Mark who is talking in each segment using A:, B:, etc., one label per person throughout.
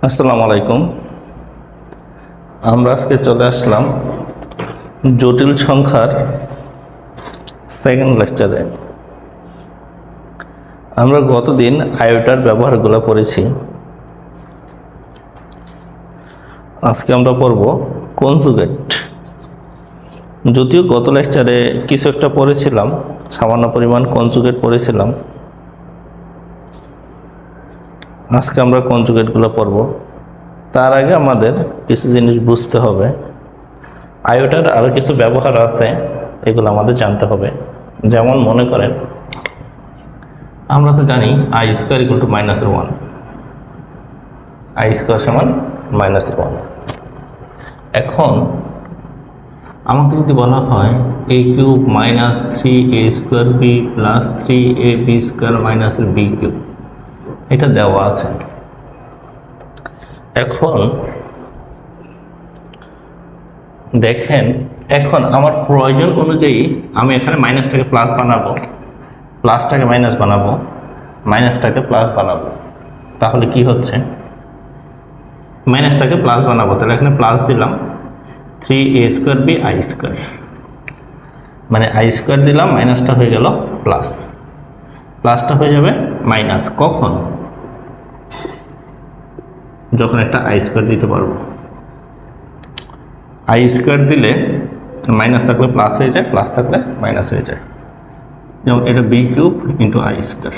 A: আসসালামু আলাইকুম। আমরা আজকে চলে আসলাম জটিল সংখ্যার সেকেন্ড লেকচারে। আমরা গতদিন আয়োটার ব্যবহারগুলো পড়েছি। আজকে আমরা পড়ব কনজুগেট। যদিও গত লেকচারে কিছু একটা পড়েছিলাম, সামান্য পরিমাণ কনজুগেট পড়েছিলাম। আজকে আমরা কনজুগেটগুলো পড়ব। তার আগে আমাদের কিছু জিনিস বুঝতে হবে। আয়োটার আরও কিছু ব্যবহার আছে, এগুলো আমাদের জানতে হবে। যেমন মনে করেন, আমরা তো জানি I square equal to -1, I square সমান -1। এখন আমাকে যদি বলা হয় a cube -3a square b plus 3ab square minus b cube, এটা দেওয়া আছে। এখন দেখেন, এখন আমার প্রয়োজন অনুযায়ী আমি এখানে মাইনাসটাকে প্লাস বানাবো, প্লাসটাকে মাইনাস বানাবো, মাইনাসটাকে প্লাস বানাবো। তাহলে কি হচ্ছে, মাইনাসটাকে প্লাস বানাবো, তাহলে এখানে প্লাস দিলাম 3a square B I square, মানে আই স্কোয়ার দিলাম, মাইনাসটা হয়ে গেল প্লাস, প্লাসটা হয়ে যাবে মাইনাস। কখন? যখন একটা আই স্কোয়ার দিতে পারবো। আই স্কোয়ার দিলে মাইনাস থাকলে প্লাস হয়ে যায়, প্লাস থাকলে মাইনাস হয়ে যায়। যেমন এটা B cube into I square.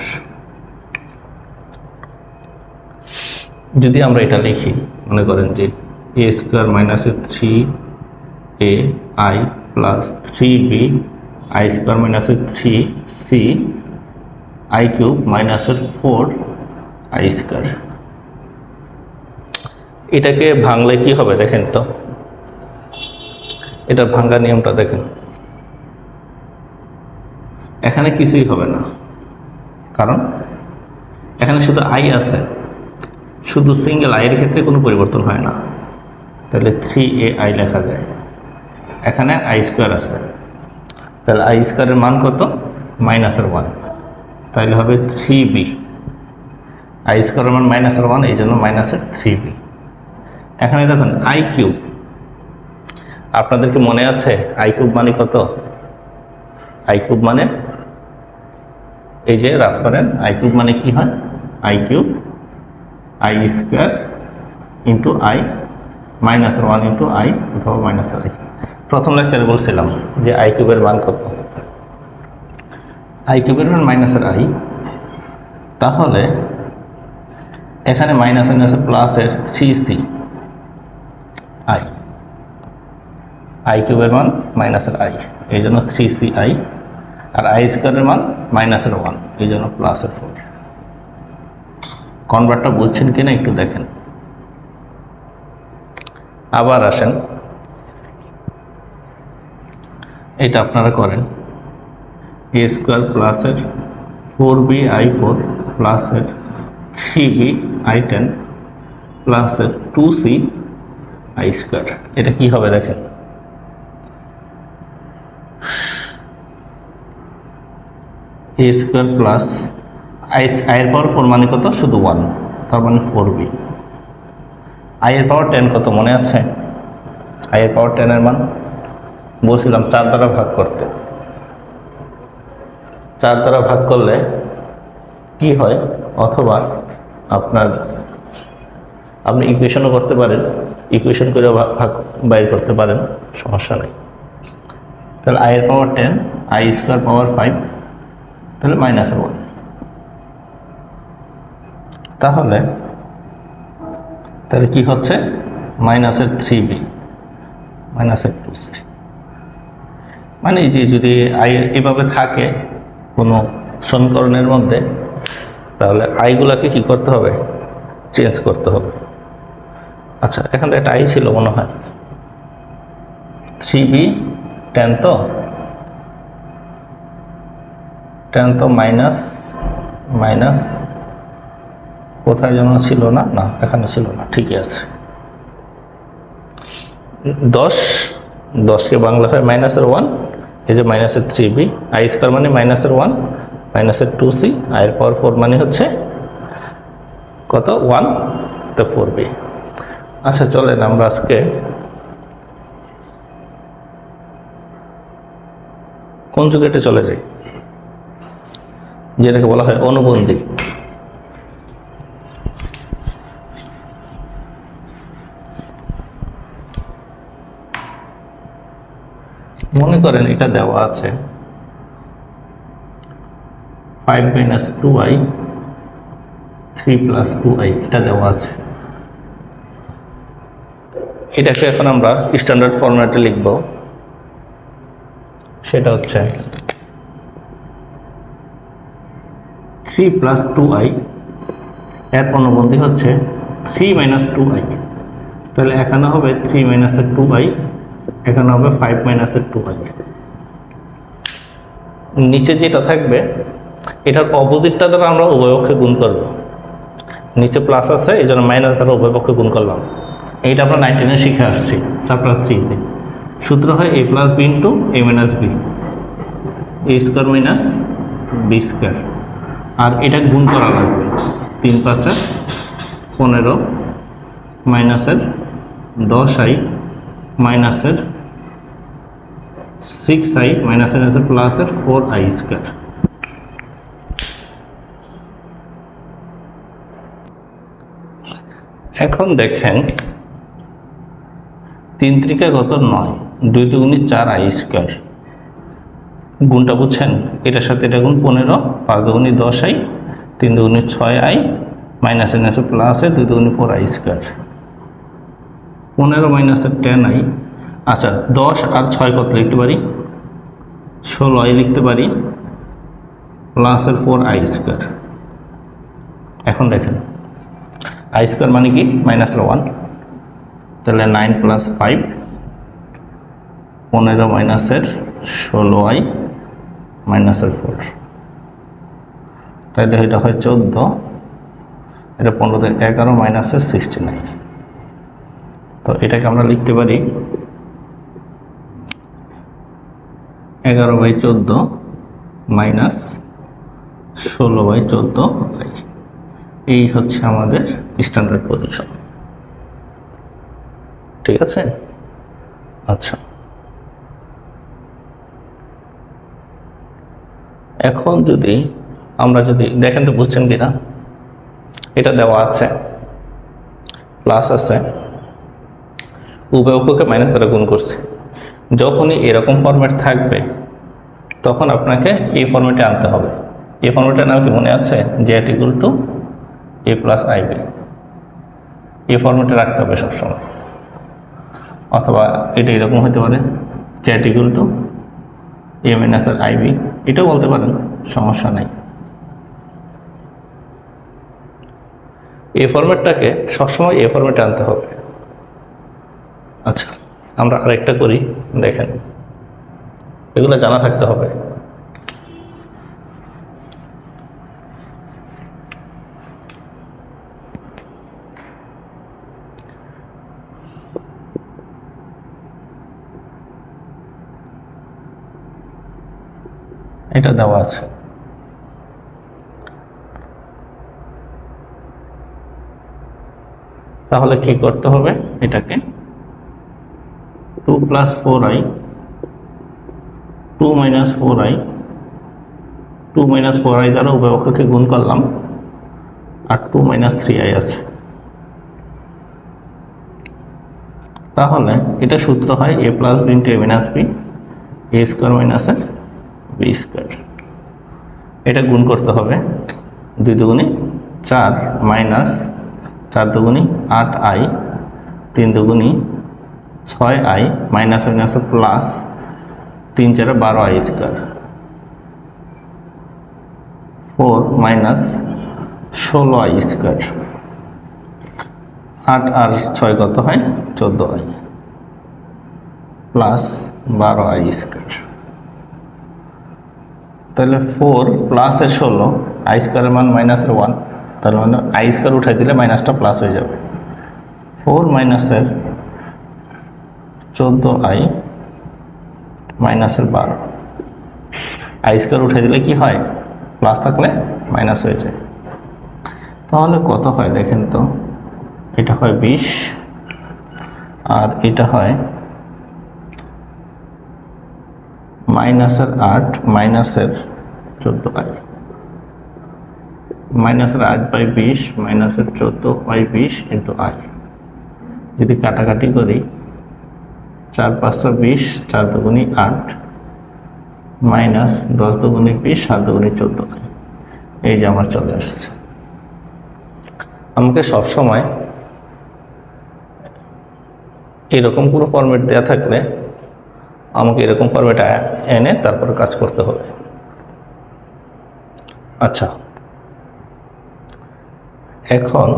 A: যদি আমরা এটা লিখি, মনে করেন যে এ স্কোয়ার মাইনাসের 3a I plus 3b I square মাইনাসের 3c আই কিউব মাইনাসের 4 আই স্কোয়ার। এটাকে ভাঙলে কি হবে দেখেন তো, এটা ভাঙা নিয়মটা দেখেন। এখানে কিছুই হবে না, কারণ এখানে শুধু আই আছে, শুধু সিঙ্গেল আইয়ের ক্ষেত্রে কোনো পরিবর্তন হয় না। তাহলে 3ai লেখা যায়। এখানে আই স্কোয়ার আছে, তাহলে আই স্কোয়ারের মান কত? -1। তাহলে হবে 3b। আই স্কোয়ারের মান -1, এই জন্য -3b। এখানে দেখুন আই কিউব, আপনাদেরকে মনে আছে আই কিউব মানে কত? আই কিউব মানে, এই যে রাফ করেন, আই কিউব মানে কি হয়? I cube I square into I -1 into I অথবা -i। প্রথম লেকচারে বলছিলাম যে আই কিউবের মান কত? আই কিউবের মান -i। তাহলে এখানে মাইনাস প্লাসের 3c আই, আই কিউবের মান -i, এই জন্য 3c আই। আর আই স্কোয়ারের মান -1, এই জন্য +4। কনভার্টটা বুঝছেন কিনা একটু দেখেন। আবার আসেন, এটা আপনারা করেন, a স্কোয়ার প্লাসের 4b i4 প্লাসের 3b i10 প্লাসের 2c আই স্কোয়ার। এটা কি হবে দেখেন, a স্কোয়ার প্লাস আইয়ের পাওয়ার 4 মানে কত? শুধু 1, তার মানে 4b। আইয়ের পাওয়ার 10 কত মনে আছে? আইয়ের পাওয়ার 10 এর মান বলছিলাম 4 দ্বারা ভাগ করতে। 4 দ্বারা ভাগ করলে কি হয়, অথবা আপনি ইকুয়েশনও করতে পারেন, ইকুয়েশন করে ভাগ বাইর করতে পারেন, সমস্যা নেই। তাহলে আইয়ের পাওয়ার 10, আই স্কোয়ার পাওয়ার 5, তাহলে -1। তাহলে কি হচ্ছে? -3b -2c। মানে যে যদি আই এভাবে থাকে কোনো সমীকরণের মধ্যে, তাহলে আইগুলাকে কি করতে হবে? চেঞ্জ করতে হবে। আচ্ছা, এখানে একটা আই ছিল মনে হয়, 3b 10 তো মাইনাস কোথায় যেন ছিল না, না এখানে ছিল না, ঠিকই আছে। 10কে বাংলা হয় -1, এই যে -3b, আই স্কোয়ার মানে -1 -2c, আইয়ের পাওয়ার 4 মানে হচ্ছে কত? 1। এটা 4b। আচ্ছা চলেন আমরা আজকে কনজুগেটে চলে যাই, যেটাকে বলা হয় অনুবন্ধী। মনে করেন এটা দেওয়া আছে 5 - 2i 3 + 2i, এটা দেওয়া আছে। এটাকে এখন আমরা স্ট্যান্ডার্ড ফরম্যাটে লিখব, সেটা হচ্ছে 3 + 2i এর অনুবন্ধী হচ্ছে 3 - 2i। তাহলে এখানে হবে 3 - 2i, এখানে হবে 5 - 2i। নিচে যেটা থাকবে এটার অপোজিটটা দ্বারা আমরা উভয়পক্ষে গুণ করব। নিচে প্লাস আছে, এই জন্য মাইনাস দ্বারা উভয়পক্ষে গুণ করলাম। এইটা আমরা 19-এ শিখে আসছি, চ্যাপ্টার 3-তে। সূত্র হয় a + b × a - b, a² - b²। আর এটা গুণ করা লাগবে, 3 × 5 = 15, মাইনাসের 10i, মাইনাসের 6i, মাইনাসের আছে প্লাসের 4i²। এখন দেখেন 3 × 3 = 9, 2 × 2 = 4i²। গুণটা বুঝছেন? এটার সাথে এটা গুণ 15, 5 × 2 = 10i, 3 × 2 = 6i, মাইনাসের আছে প্লাসে 2 × 2 = 4i²। 15 - 10i। আচ্ছা 10 আর 6 কত লিখতে পারি? 16i লিখতে পারি, প্লাসের 4i²। এখন দেখেন i² মানে কি? -1। তাহলে 9 + 5, 15 মাইনাসের 16i, মাইনাসের 4। তাহলে এটা হয় 14, এটা 15 থেকে 11, মাইনাসের 69। তো এটাকে আমরা লিখতে পারি 11/14 মাইনাস 16/14i। এই হচ্ছে আমাদের স্ট্যান্ডার্ড পজিশন। ঠিক আছে? আচ্ছা, এখন যদি আমরা দেখেন তো বুঝছেন কিনা, এটা দেওয়া আছে, প্লাস আছে, উভয়পক্ষকে মাইনাস দ্বারা গুণ করছে। যখনই এরকম ফরম্যাট থাকবে তখন আপনাকে এই ফরম্যাটে আনতে হবে। এই ফরম্যাটের নাম কি মনে আছে? z = a + ib। এই ফরম্যাটে রাখতে হবে সবসময়। অথবা এটা এরকম হতে পারে z = a - ib, এটাও বলতে পারেন, সমস্যা নাই। এই ফরম্যাটটাকে সবসময় এই ফরম্যাটে আনতে হবে। আচ্ছা আমরা আরেকটা করি, দেখেন এগুলো জানা থাকতে হবে। এটা দেওয়া আছে, তাহলে কি করতে হবে? এটাকে 2 + 4i, 2 - 4i, 2 - 4i দ্বারা উভয়পক্ষকে গুণ করলাম, আর 2 - 3i আছে। তাহলে এটা সূত্র হয় a + b × a - b, a² - b²। এটা গুণ করতে হবে, 2 × 2 = 4, মাইনাস 4 × 2 = 8i, 3 × 2 = 6i, মাইনাস আছে প্লাস 3 × 4 = 12i²। 4 - 16i²। 8 আর 6 কত হয়? 14i, plus 12i²। তাহলে 4 + 16, i² এর মান -1, তার মানে i² উঠাই দিলে মাইনাসটা প্লাস হয়ে যাবে। 4 - 14i, -12, i² উঠাই দিলে কি হয়? প্লাস থাকলে মাইনাস হয়ে যায়। তাহলে কত হয় দেখেন তো, এটা হয় 20 আর এটা হয় -8 -14i, -8/20 -14/20 × i। যদি কাটাকাটি করি 4 × 5 = 20, 4 × 2 = 8, -10 × 2 = 20, 7 × 2 = 14i। এই যে আমার চলে আসছে। আমাকে সবসময় এরকম কোনো ফরম্যাট দেওয়া থাকলে আমাকে এরকম ফরম্যাট এনে তারপরে কাজ করতে হবে। আচ্ছা, এখন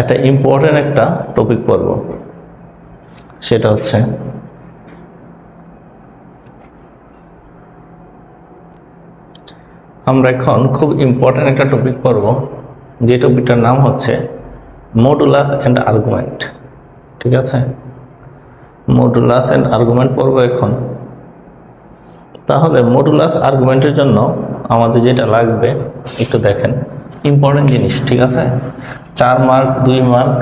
A: একটা ইম্পর্টেন্ট একটা টপিক পড়ব, সেটা হচ্ছে আমরা এখন খুব ইম্পর্টেন্ট একটা টপিক পড়ব, যে টপিকটার নাম হচ্ছে মডুলাস অ্যান্ড আর্গুমেন্ট। ঠিক আছে, মডুলাস অ্যান্ড আর্গুমেন্ট পড়ব এখন। তাহলে মডুলাস আর্গুমেন্টের জন্য আমাদের যেটা লাগবে একটু দেখেন, ইম্পর্টেন্ট জিনিস। ঠিক আছে, 4 মার্ক, 2 মার্ক,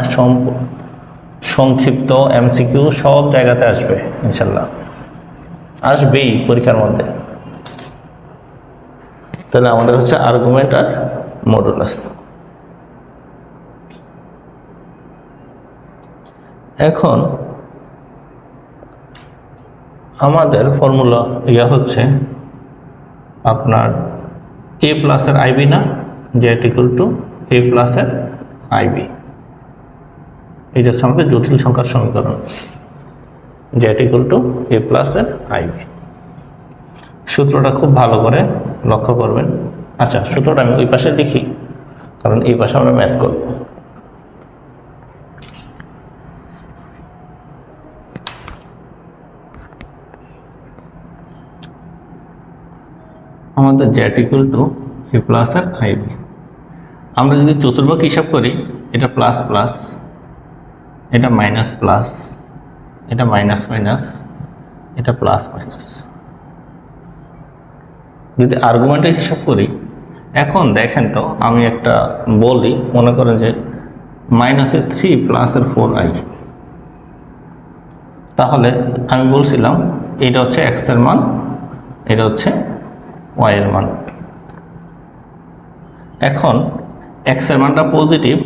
A: সংক্ষিপ্ত, এমসিকিউ সব জায়গাতে আসবে ইনশাল্লাহ, আসবেই পরীক্ষার মধ্যে। তাহলে আমাদের হচ্ছে আর্গুমেন্ট আর মডুলাস। এখন আমাদের ফর্মুলা হচ্ছে আপনার a প্লাসের ib না, জেড ইকুয়াল টু a প্লাসের ib। এটা হচ্ছে আমাদের জটিল সংখ্যার সমীকরণ, জেড ইকুয়াল টু a প্লাসের ib। সূত্রটা খুব ভালো করে লক্ষ্য করবেন। আচ্ছা, সূত্রটা আমি ওই পাশে লিখি, কারণ এই পাশে আমরা ম্যাথ করব। আমাদের জেড ইকুয়াল টু a প্লাসের ib। আমরা যদি চতুর্ভাগ হিসাব করি, এটা প্লাস প্লাস, এটা মাইনাস প্লাস, এটা মাইনাস মাইনাস, এটা প্লাস মাইনাস। যদি আর্গুমেন্টের হিসাব করি, এখন দেখেন তো আমি একটা বলি, মনে করেন যে -3 প্লাসের 4i। তাহলে আমি বলছিলাম এটা হচ্ছে এক্স এর মান, এটা হচ্ছে ওয়াই এর মান। এখন এক্স এর মানটা পজিটিভ,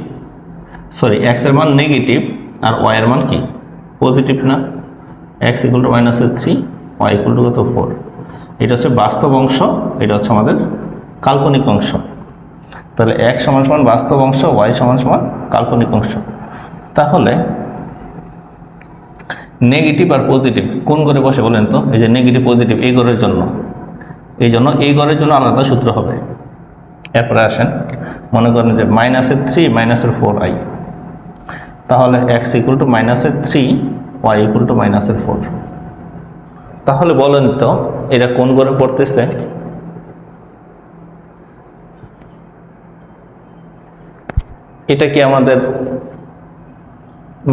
A: সরি এক্স এর মান নেগেটিভ আর ওয়াই এর মান কি পজিটিভ না, X equal to -3, Y equal to কত 4। এটা হচ্ছে বাস্তব অংশ, এটা হচ্ছে আমাদের কাল্পনিক অংশ। তাহলে x = বাস্তব অংশ, y = কাল্পনিক অংশ। তাহলে নেগেটিভ আর পজিটিভ কোন ঘরে বসে বলেন তো? এই যে নেগেটিভ পজিটিভ এই ঘরের জন্য, এই জন্য এই ঘরের জন্য আলাদা সূত্র হবে। এরপরে আসেন, মনে করেন যে -3 -4i, তাহলে x equal to -3, y equal two -4। তাহলে বলেন তো এটা কোন ঘরে পড়তেছে? এটা কি আমাদের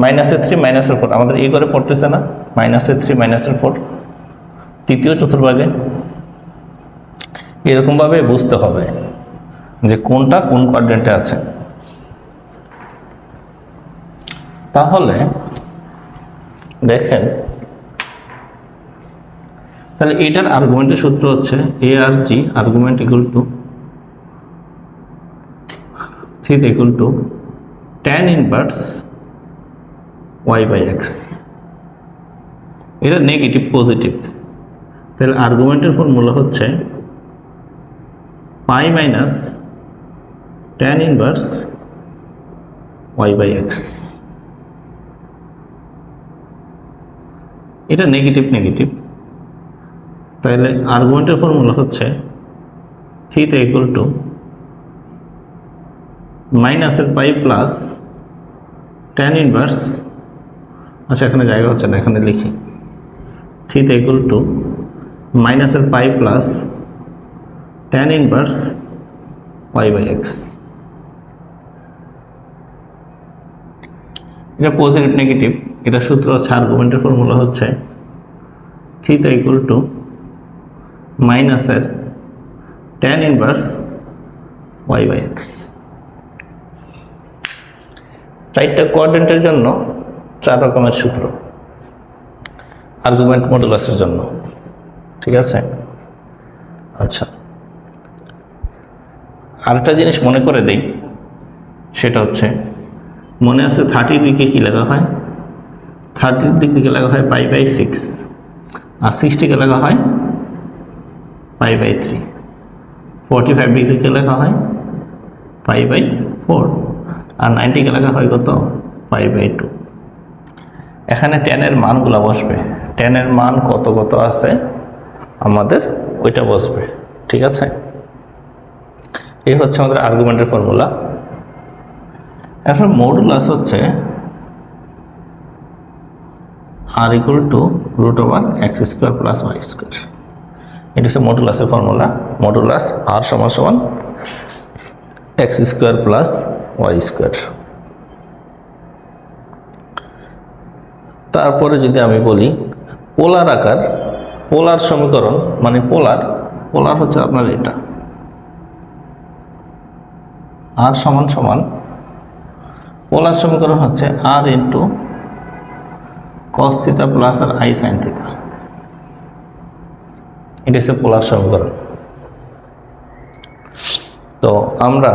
A: -3 -4 আমাদের এই ঘরে পড়তেছে না? -3 -4 তৃতীয় চতুর্ভাগে। এরকমভাবে বুঝতে হবে যে কোনটা কোন কোয়াড্রেন্টে আছে। তাহলে দেখেন, তাহলে এটার আর্গুমেন্টের সূত্র হচ্ছে a আর g, argument equal to theta equal to tan inverse y/x। এটা নেগেটিভ পজিটিভ, তাহলে আর্গুমেন্টের ফর্মুলা হচ্ছে পাই মাইনাস tan ইনভার্স y/x। এটা নেগেটিভ নেগেটিভ, তাহলে আর্গুমেন্টের ফর্মুলা হচ্ছে থিটা ইকুয়াল টু মাইনাসের পাই প্লাস tan ইনভার্স, আচ্ছা এখানে জায়গা হচ্ছে না, এখানে লিখি থিটা ইকুয়াল টু মাইনাসের pi plus tan inverse y/x। এটা পজিটিভ নেগেটিভ, এটা সূত্র হচ্ছে, আর্গুমেন্টের ফর্মুলা হচ্ছে থিটা ইকুয়াল টু মাইনাসের tan ইনভার্স y/x। 4টা কোয়াড্রেন্টের জন্য 4 রকমের সূত্র আর্গুমেন্ট মডুলাসের জন্য, ঠিক আছে। আচ্ছা, আরেকটা জিনিস মনে করে দেই, সেটা হচ্ছে মনে আছে 30 ডিগ্রি কি লেখা হয়, 30 ডিগ্রিকে লেখা হয় π/6, আর 60কে লেখা হয় π/3, 45 ডিগ্রিকে লেখা হয় π/4, আর 90কে লেখা হয় কত, π/2। এখানে tan এর মানগুলো বসবে, tan এর মান কত কত আছে আমাদের ওইটা বসবে, ঠিক আছে। এই হচ্ছে আমাদের আর্গুমেন্টের ফর্মুলা। এখন মডুলাস হচ্ছে r = √x² + y²। এটা হচ্ছে মডুলাসের formula. Modulus r = x² + y²। তারপরে যদি আমি বলি পোলার আকার, পোলার সমীকরণ মানে পোলার হচ্ছে আপনার এটা r = পোলার সমীকরণ হচ্ছে r × cos θ plus R i sin θ। এটা হচ্ছে পোলার সমীকরণ। তো আমরা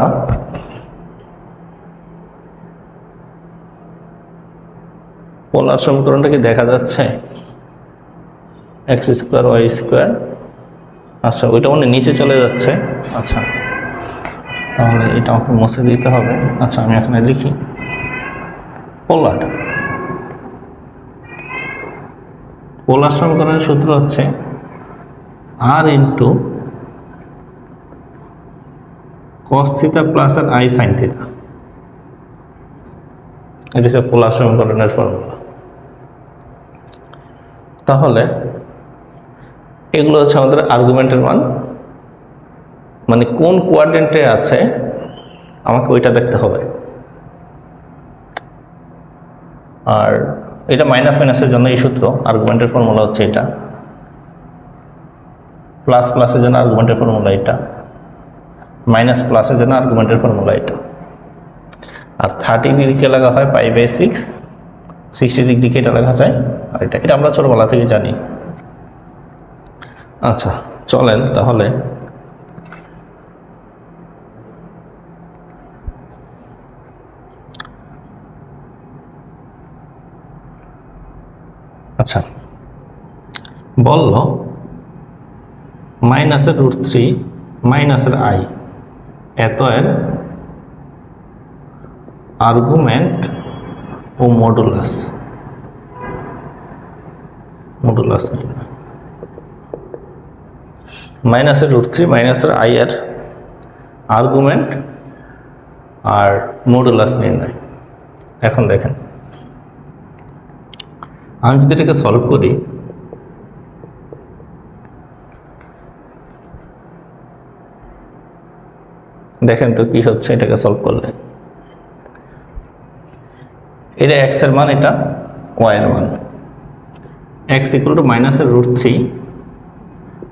A: পোলার সমীকরণটাকে দেখা যাচ্ছে x² y²। আচ্ছা, ওইটা মানে নিচে চলে যাচ্ছে। আচ্ছা, তাহলে এটা আমাকে মুছে দিতে হবে। আচ্ছা, আমি এখানে লিখি পোলার সমীকরণের সূত্র হচ্ছে r × cos θ plus R i sin θ। এটা হচ্ছে পোলার সমীকরণের ফর্মুলা। তাহলে এগুলো হচ্ছে আমাদের আর্গুমেন্টের মান, মানে কোন কোয়াড্রেন্টে আছে আমাকে ওইটা দেখতে হবে। আর এটা মাইনাস মাইনাসের জন্য এই সূত্র, আর্গুমেন্টের ফর্মুলা হচ্ছে এটা, প্লাস প্লাসের জন্য আর্গুমেন্টের ফর্মুলা এটা, মাইনাস প্লাসের জন্য আর্গুমেন্টের ফর্মুলা এটা। আর 30 ডিগ্রিকে লেখা হয় π/6, 60 ডিগ্রিকে এটা লেখা যায় আর এটা আমরা ছোটবেলা থেকে জানি। আচ্ছা, চলেন তাহলে আচ্ছা বলল -√3 - i এত এর আর্গুমেন্ট ও মডুলাস -√3 - i এর আর্গুমেন্ট আর মডুলাস নির্ণয়। এখন দেখেন, আমি যদি এটাকে সলভ করি, দেখেন তো কি হচ্ছে এটাকে সলভ করলে। এটা x এর মান, এটা y এর মান। x = -√3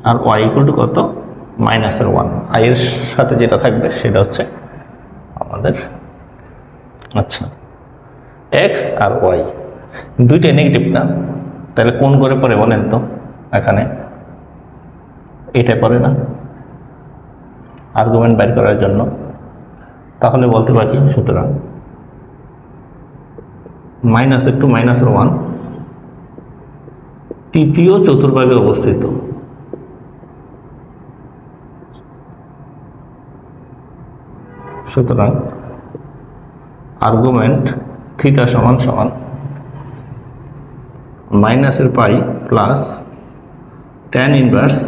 A: আর y = কত, -1। i এর সাথে যেটা থাকবে সেটা হচ্ছে আমাদের, আচ্ছা, x আর y দুইটাই নেগেটিভ না, তাহলে কোন করে পড়ে বলেন তো, এখানে এটা পড়ে না আর্গুমেন্ট বের করার জন্য। তাহলে বলতে পারি সুতরাং -1 তৃতীয় চতুর্ভাগে অবস্থিত। সুতরাং argument θ = -π plus tan inverse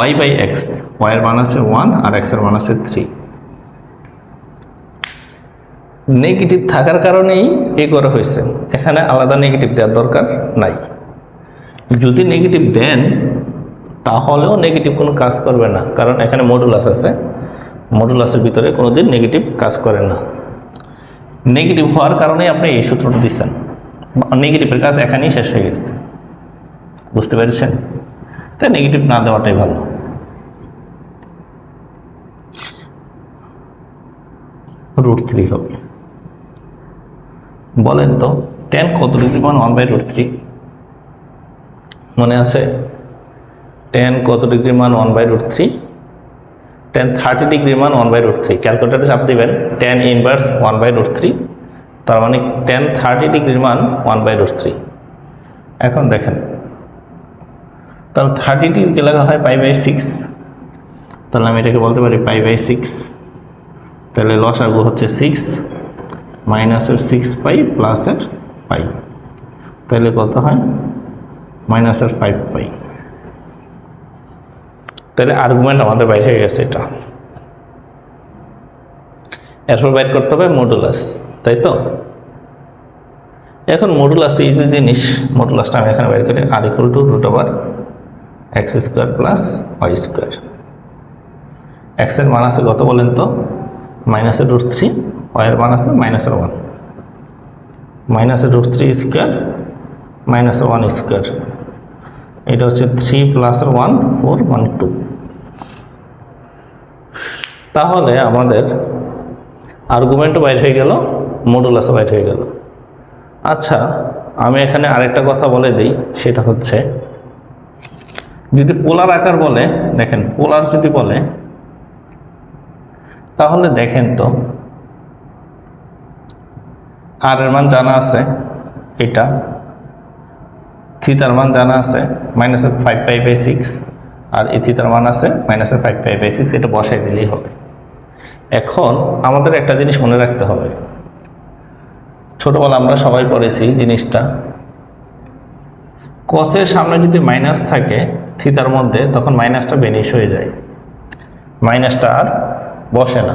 A: y/x। y এর মান আছে 1 আর x এর মান আছে 3। নেগেটিভ থাকার কারণেই এই করা হয়েছে, এখানে আলাদা নেগেটিভ দেওয়ার দরকার নাই। যদি নেগেটিভ দেন তাহলেও নেগেটিভ কোনো কাজ করবে না, কারণ এখানে মডুলাস আছে, মডুলাসের ভিতরে কোনোদিন নেগেটিভ কাজ করে না। নেগেটিভ হওয়ার কারণেই আপনি এই সূত্রটা দিচ্ছেন, নেগেটিভের কাজ এখানেই শেষ হয়ে গেছে। বুঝতে পেরেছেন? তাই নেগেটিভ না দেওয়াটাই ভালো। √3 হবে। বলেন তো টেন কত ডিগ্রি মান 1/√3? মনে আছে? টেন কত ডিগ্রি মান 1/√3? টেন 30 ডিগ্রি মান 1/√3। ক্যালকুলেটারে চাপ দিবেন টেন ইনভার্স 1/√3, তার মানে টেন 30 ডিগ্রির মান 1/√3। এখন দেখেন তাহলে 30 ডিগ্রিকে লেখা হয় π/6, তাহলে আমি এটাকে বলতে পারি π/6। তাহলে লসাগু হচ্ছে 6 মাইনাসের 6π প্লাসের π, তাহলে কত হয় মাইনাসের 5π। তাহলে আর্গুমেন্ট আমাদের বাইরে হয়ে গেছে এটা। এরপর বাইর করতে হবে মডুলাস, তাই তো? এখন মডুলাস তো ইজি জিনিস, মডুলাসটা আমি এখানে বাইর করি r=√x² প্লাস y²। এক্স এর মান আছে কত বলেন তো? -√3, y এর মান আছে -1, -√3² -1², এটা হচ্ছে 3 + 1 4 মানে 2। তাহলে আমাদের আর্গুমেন্টও বাইর হয়ে গেল, মডুলাসও বাইর হয়ে গেল। আচ্ছা আমি এখানে আরেকটা কথা বলে দিই, সেটা হচ্ছে যদি পোলার আকার বলে, দেখেন পোলার যদি বলে তাহলে দেখেন তো আর এর মান জানা আছে, এটা থিতার মান জানা আছে -5π/6, আর এই থিতার মান আছে -5π/6, এটা বসাই দিলেই হবে। এখন আমাদের একটা জিনিস মনে রাখতে হবে, ছোটবেলা আমরা সবাই পড়েছি জিনিসটা, কসের সামনে যদি মাইনাস থাকে থিতার মধ্যে, তখন মাইনাসটা বেনিশ হয়ে যায়, মাইনাসটা আর বসে না।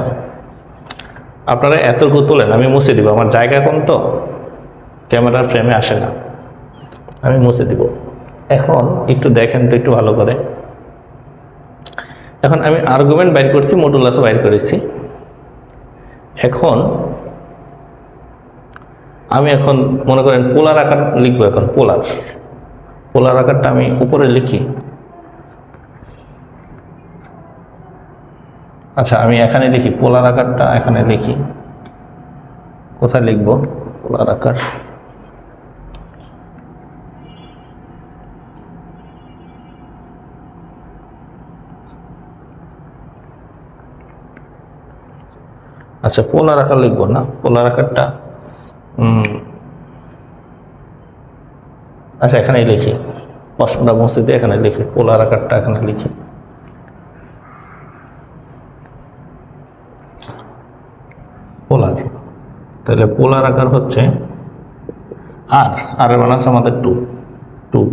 A: আপনারা এতটুকু তোলেন, আমি মুছে দিব, আমার জায়গা কম তো ক্যামেরার ফ্রেমে আসে না, আমি মুছে দিব। এখন একটু দেখেন তো একটু ভালো করে। এখন আমি আর্গুমেন্ট বাইর করছি, মডুলাসও বাইর করেছি। এখন আমি মনে করেন পোলার আকার লিখবো। এখন পোলার আকারটা আমি উপরে লিখি। আচ্ছা আমি এখানে লিখি পোলার আকারটা, এখানে লিখি, কোথায় লিখবো পোলার আকার? আচ্ছা পোলার আকার লিখবো না, পোলার আকারটা আচ্ছা এখানেই লিখি, প্রশ্নটা মুছে দিয়ে এখানে লিখি, পোলার আকারটা এখানে লিখি। পোলার, তাহলে পোলার আকার হচ্ছে আর এর মান আছে আমাদের 2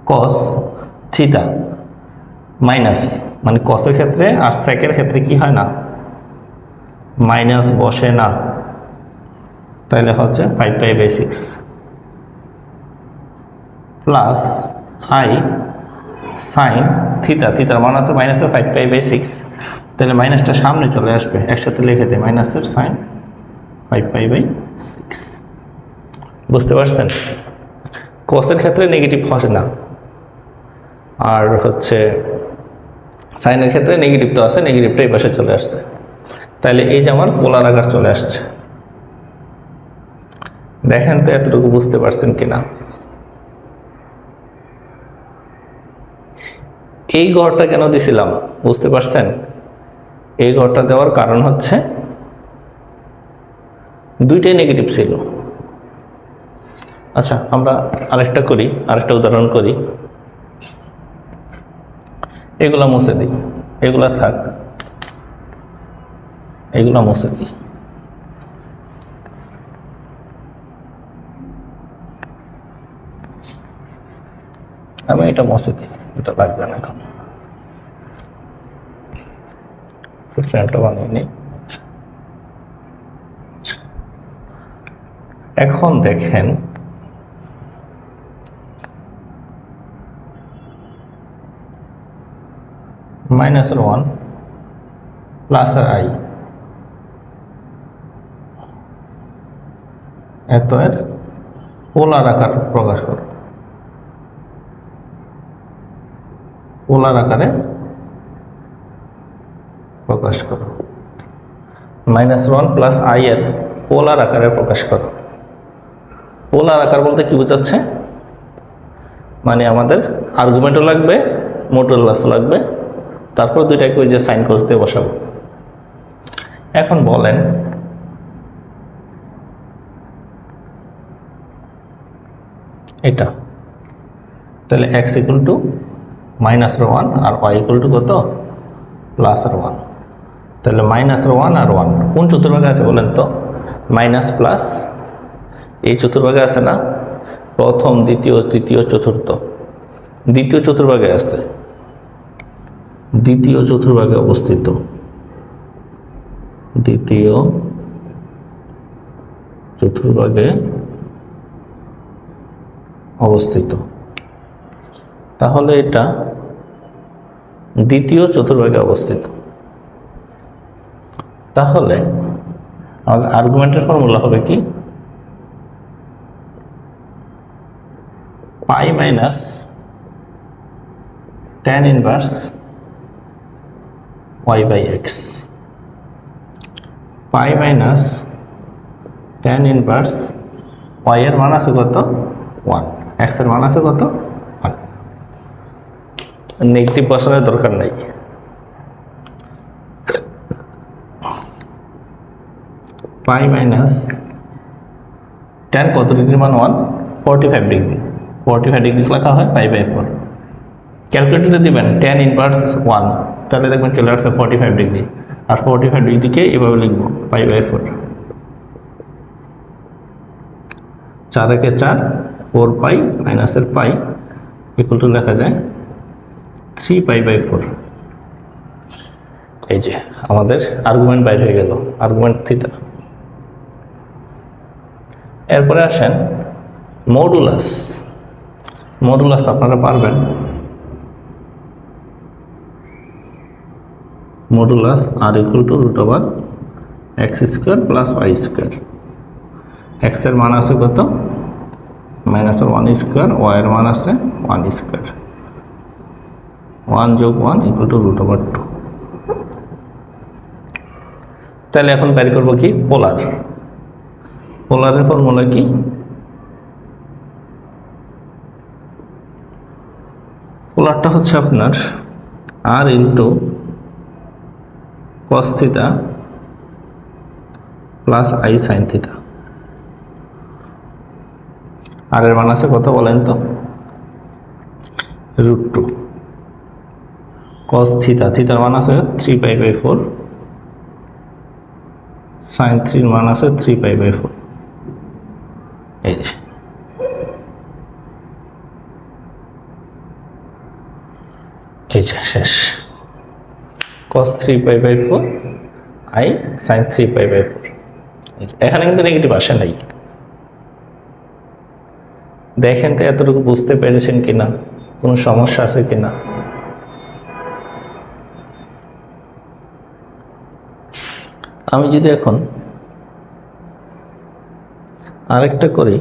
A: cos থিটা মাইনাস, মানে কসের ক্ষেত্রে আর সেকের ক্ষেত্রে কি হয় না, মাইনাস বসে না, তাহলে হচ্ছে 5π/6 প্লাস i সাইন থিতার মান আছে -5π/6, তাহলে মাইনাসটা সামনে চলে আসবে, একসাথে লিখে দেয় মাইনাসের সাইন 5π/6। বুঝতে পারছেন? কসের ক্ষেত্রে নেগেটিভ হয় না, আর হচ্ছে সাইনের ক্ষেত্রে নেগেটিভ তো আছে, নেগেটিভটা এই পাশে চলে আসছে, তাহলে এই যে আমার পোলার আকার চলে আসছে। দেখেন তো এতটুকু বুঝতে পারছেন কিনা। এই ঘরটা কেন দিছিলাম বুঝতে পারছেন? এই ঘরটা দেওয়ার কারণ হচ্ছে দুইটাই নেগেটিভ ছিল। আচ্ছা আমরা আরেকটা উদাহরণ করি, এগুলা মুছে দিই, এগুলা থাক, এগুলা মুছে দিই। আমি এটা মুছে দিই, এটা লাগবে না এখন, ফ্রেমটা বানিয়ে নিই। এখন দেখেন -1 প্লাস i এত এর পোলার আকার প্রকাশ করো, পোলার আকারে প্রকাশ করো। -1 প্লাস i এর পোলার আকারে প্রকাশ করো। পোলার আকার বলতে কি বোঝাচ্ছে, মানে আমাদের আর্গুমেন্টও লাগবে, মডুলাসও লাগবে, তারপর দুইটাকে ওই যে সাইন কস দিয়ে বসাবো। এখন বলেন এটা, তাহলে x ইকুয়াল টু -1 আর y ইকুয়াল টু কত, +1। তাহলে -1 আর 1 কোন চতুর্ভাগে আছে বলেন তো, মাইনাস প্লাস এই চতুর্ভাগে আছে না, প্রথম দ্বিতীয় তৃতীয় চতুর্থ, দ্বিতীয় চতুর্ভাগে আছে, দ্বিতীয় চতুর্ভাগে অবস্থিত, দ্বিতীয় চতুর্ভাগে অবস্থিত। তাহলে এটা দ্বিতীয় চতুর্ভাগে অবস্থিত। তাহলে আমাদের আর্গুমেন্টের ফর্মুলা হবে কি, pi minus tan inverse y by x, pi minus tan inverse y এর মান আছে কত 1, x এর মান আছে কত 1। নেগেটিভ বসানোর দরকার নাই। পাই মাইনাস tan কত ডিগ্রি মান 1, 45 ডিগ্রি, 45 ডিগ্রি লেখা হয় π/4। ক্যালকুলেটরে দিবেন tan ইনভার্স 1, তাহলে দেখবেন চলে আসছে 45 ডিগ্রি, আর 45 ডিগ্রিকে এভাবে লিখব π/4। 4 একে 4, 4 পাই মাইনাসের পাই ইকুয়াল টু লেখা যায় 3 π/4। এই যে আমাদের আর্গুমেন্ট বাইর হয়ে গেল, আর্গুমেন্ট থিটা। এরপরে আসেন মডুলাস। মডুলাস তো আপনারা পারবেন, মডুলাস আর equal to √x² plus y²। x এর মান আছে কত -1², y এর মান আছে 1², 1 যোগ 1 ইকুয়াল টু √2। তাহলে এখন বের করব কি, পোলার। পোলারের ফর্মুলা কি, পোলারটা হচ্ছে আপনার r into cos theta plus i sin theta. R এর মান আছে কত বলেন তো, √2। cos থিটা, থিটার মান আছে 3 π/4, sin 3 এর মান আছে 3 π/4। এই যে শেষ, cos 3 π/4 i sin 3 π/4। এখানে কিন্তু নেগেটিভ আসে নাই। দেখেন তো এতটুকু বুঝতে পেরেছেন কিনা, কোনো সমস্যা আছে কিনা। আমি যদি এখন আরেকটা করি,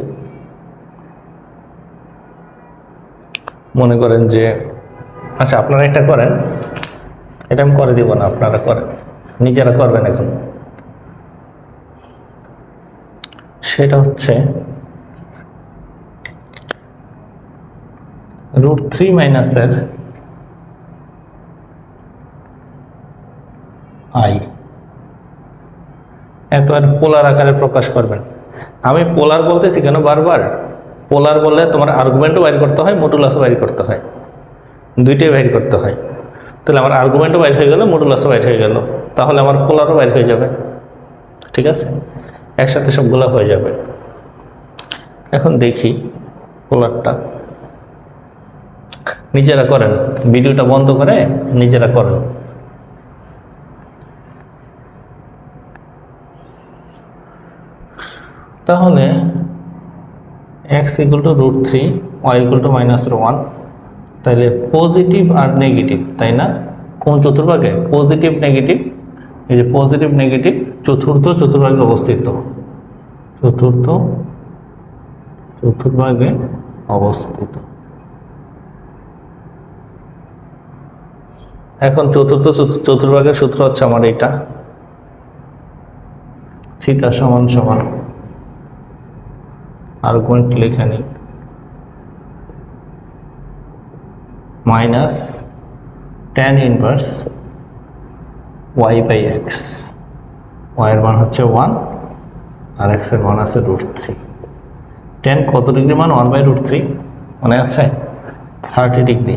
A: মনে করেন যে, আচ্ছা আপনারা এটা করেন, এটা আমি করে দিব না, আপনারা করেন, নিজেরা করবেন এখন। সেটা হচ্ছে √3 মাইনাসের i, এত আর পোলার আকারে প্রকাশ করবেন। আমি পোলার বলতেছি কেন বারবার, পোলার বললে তোমার আর্গুমেন্টও বাইর করতে হয়, মডুলাসও বাইর করতে হয়, দুইটাই বাইর করতে হয়। তাহলে আমার আর্গুমেন্টও বাইর হয়ে গেল, মডুলাসও বাইর হয়ে গেল, তাহলে আমার পোলারও বাইর হয়ে যাবে। ঠিক আছে, একসাথে সবগুলো হয়ে যাবে। এখন দেখি পোলারটা, নিজেরা করেন, ভিডিওটা বন্ধ করে নিজেরা করেন। তাহলে x equal to √3, y equal to -1, তাহলে পজিটিভ আর নেগেটিভ, তাই না? কোন চতুর্ভাগে, পজিটিভ নেগেটিভ, এই যে পজিটিভ নেগেটিভ চতুর্থ চতুর্ভাগে অবস্থিত, চতুর্থ চতুর্ভাগে অবস্থিত। এখন চতুর্থ চতুর্ভাগের সূত্র হচ্ছে আমার এটা, থিটা সমান সমান আর্গুমেন্ট লিখে নিই minus tan inverse y by X. y এর মান হচ্ছে 1 আর x এর মান আছে √3। tan কত ডিগ্রি মান? 1/√3 মনে আছে? 30 ডিগ্রি।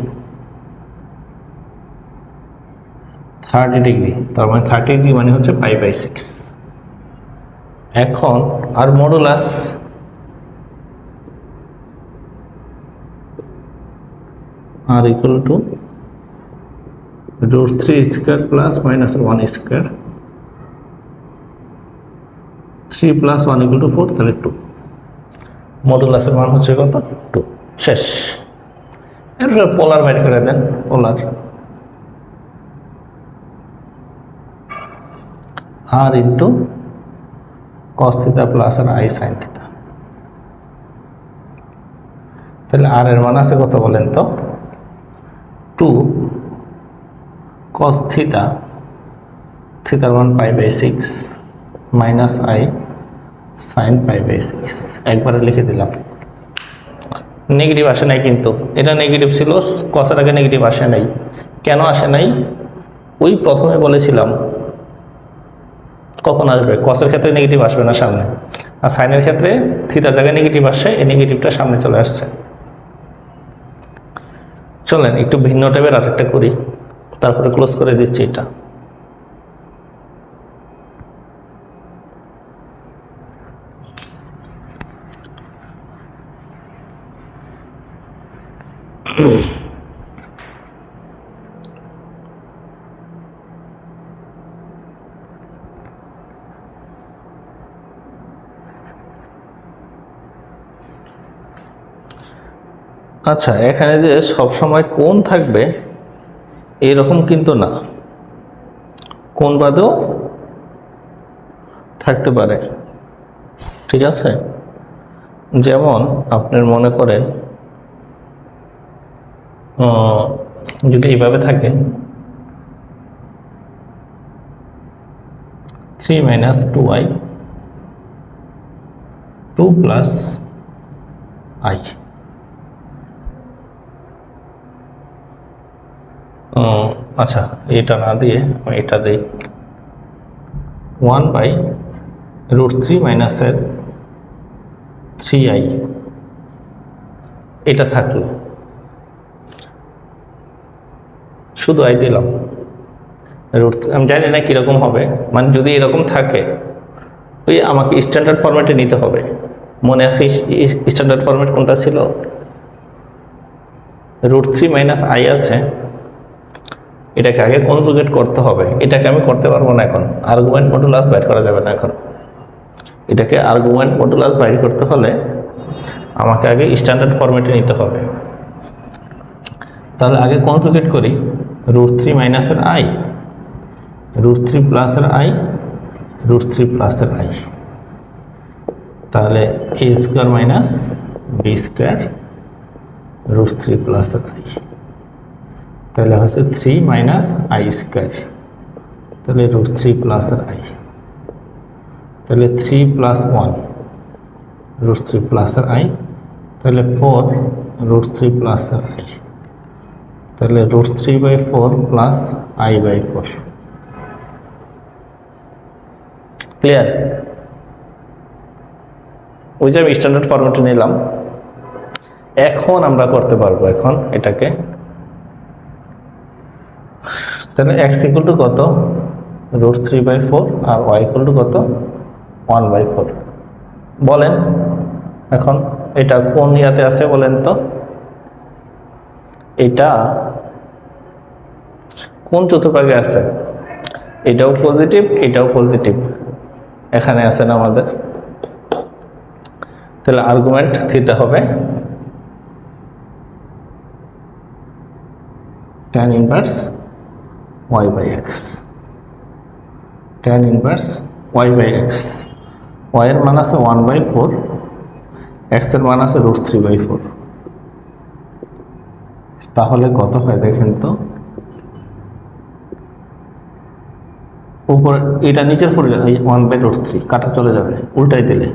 A: 30 ডিগ্রি, তার মানে 30 ডিগ্রি মানে হচ্ছে π/6। এখন আর modulus r equal to √3 square plus minus 1 square, 3 plus 1 equal to 4, তাহলে 2। মডুলাসের মান হচ্ছে কত? 2। শেষ। এরপরে পোলার বাইর করে দেন। Polar r into cos theta plus R i sin theta. তাহলে r এর মান আছে কত বলেন তো? 2 cos থিটা, থিটার মান π/6 মাইনাস i sin π/6। একবারে লিখে দিলাম। নেগেটিভ আসে নাই কিন্তু, এটা নেগেটিভ ছিল, cos এর আগে নেগেটিভ আসে নাই। কেন আসে নাই? ওই প্রথমে বলেছিলাম কখন আসবে, cos এর ক্ষেত্রে নেগেটিভ আসবে না সামনে, আর sin এর ক্ষেত্রে থিটার জায়গায় নেগেটিভ আসে, এই নেগেটিভটা সামনে চলে আসছে। চলেন একটু ভিন্ন টাইপের আরেকটা করি, তারপরে ক্লোজ করে দিচ্ছি এটা। আচ্ছা, এখানে যে সবসময় কোণ থাকবে এরকম কিন্তু না, কোণ বাদেও থাকতে পারে, ঠিক আছে? যেমন আপনার মনে করেন যদি এইভাবে থাকে 3 মাইনাস 2i 2 প্লাস i, আচ্ছা এটা না দিয়ে আমি এটা দিই 1/√3 মাইনাসের 3i, এটা থাকলো, শুধু i দিলাম। আমি জানি না কীরকম হবে, মানে যদি এরকম থাকে ওই আমাকে স্ট্যান্ডার্ড ফরম্যাটে নিতে হবে। মনে আছে স্ট্যান্ডার্ড ফরম্যাট কোনটা ছিল? √3 মাইনাস i আছে, এটাকে আগে কনজুগেট করতে হবে। এটাকে আমি করতে পারবো না এখন, আর্গুমেন্ট মডুলাস বাইর করা যাবে না এখন। এটাকে আর্গুমেন্ট মডুলাস বাইর করতে হলে আমাকে আগে স্ট্যান্ডার্ড ফরম্যাটে নিতে হবে। তাহলে আগে কনজুগেট করি, √3 মাইনাসের i, √3 প্লাসের i, √3 প্লাসের i, তাহলে a square minus b square √3 প্লাসের i, তাহলে হচ্ছে 3 মাইনাস i স্কোয়ার, তাহলে √3 প্লাসের i, তাহলে 3 প্লাস 1 √3 প্লাসের i, তাহলে 4 √3 প্লাসের i, তাহলে √3/4 প্লাস i/4। ক্লিয়ার? ওই যে আমি স্ট্যান্ডার্ড ফরম্যাটে নিলাম, এখন আমরা করতে পারবো এখন এটাকে। তাহলে x ইকুয়াল টু কত? √3/4 আর y ইকুয়াল টু কত? 1/4। বলেন এখন এটা কোন ইয়াতে আছে বলেন তো? এটা কোন চতুর্ভাগে আছে? এটাও পজিটিভ, এটাও পজিটিভ, এখানে আছে না আমাদের। তাহলে আর্গুমেন্ট থিটা হবে tan inverse y/x, tan inverse y/x। y এর মান আছে 1/4, x এর মান আছে √3/4। তাহলে কত হয় দেখেন তো? উপর এটা নিচের ফুল 1/√3 কাটা চলে যাবে, উল্টাই দিলে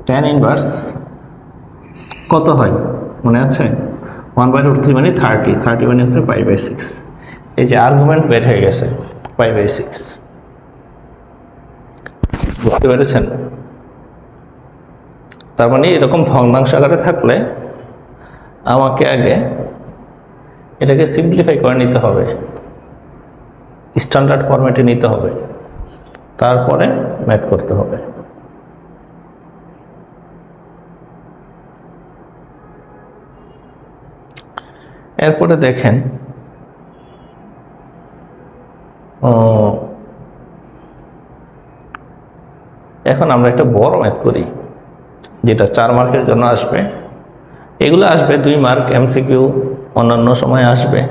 A: tan ইনভার্স কত হয় মনে আছে? 1/√3 মানে 30 মানে হচ্ছে π/6। এই যে আর্গুমেন্ট বের হয়ে গেছে π/6, বুঝতে পেরেছেন? তার মানে এরকম ভগ্নাংশ আকারে থাকলে আমাকে আগে এটাকে সিম্পলিফাই করে নিতে হবে, স্ট্যান্ডার্ড ফরম্যাটে নিতে হবে, তারপরে ম্যাথ করতে হবে। এরপরে দেখেন এখন আমরা একটা বড় ম্যাথ করি যেটা 4 মার্কের জন্য আসবে। এগুলো আসবে 2 মার্ক এমসিকিউ, অন্যান্য সময় আসবে।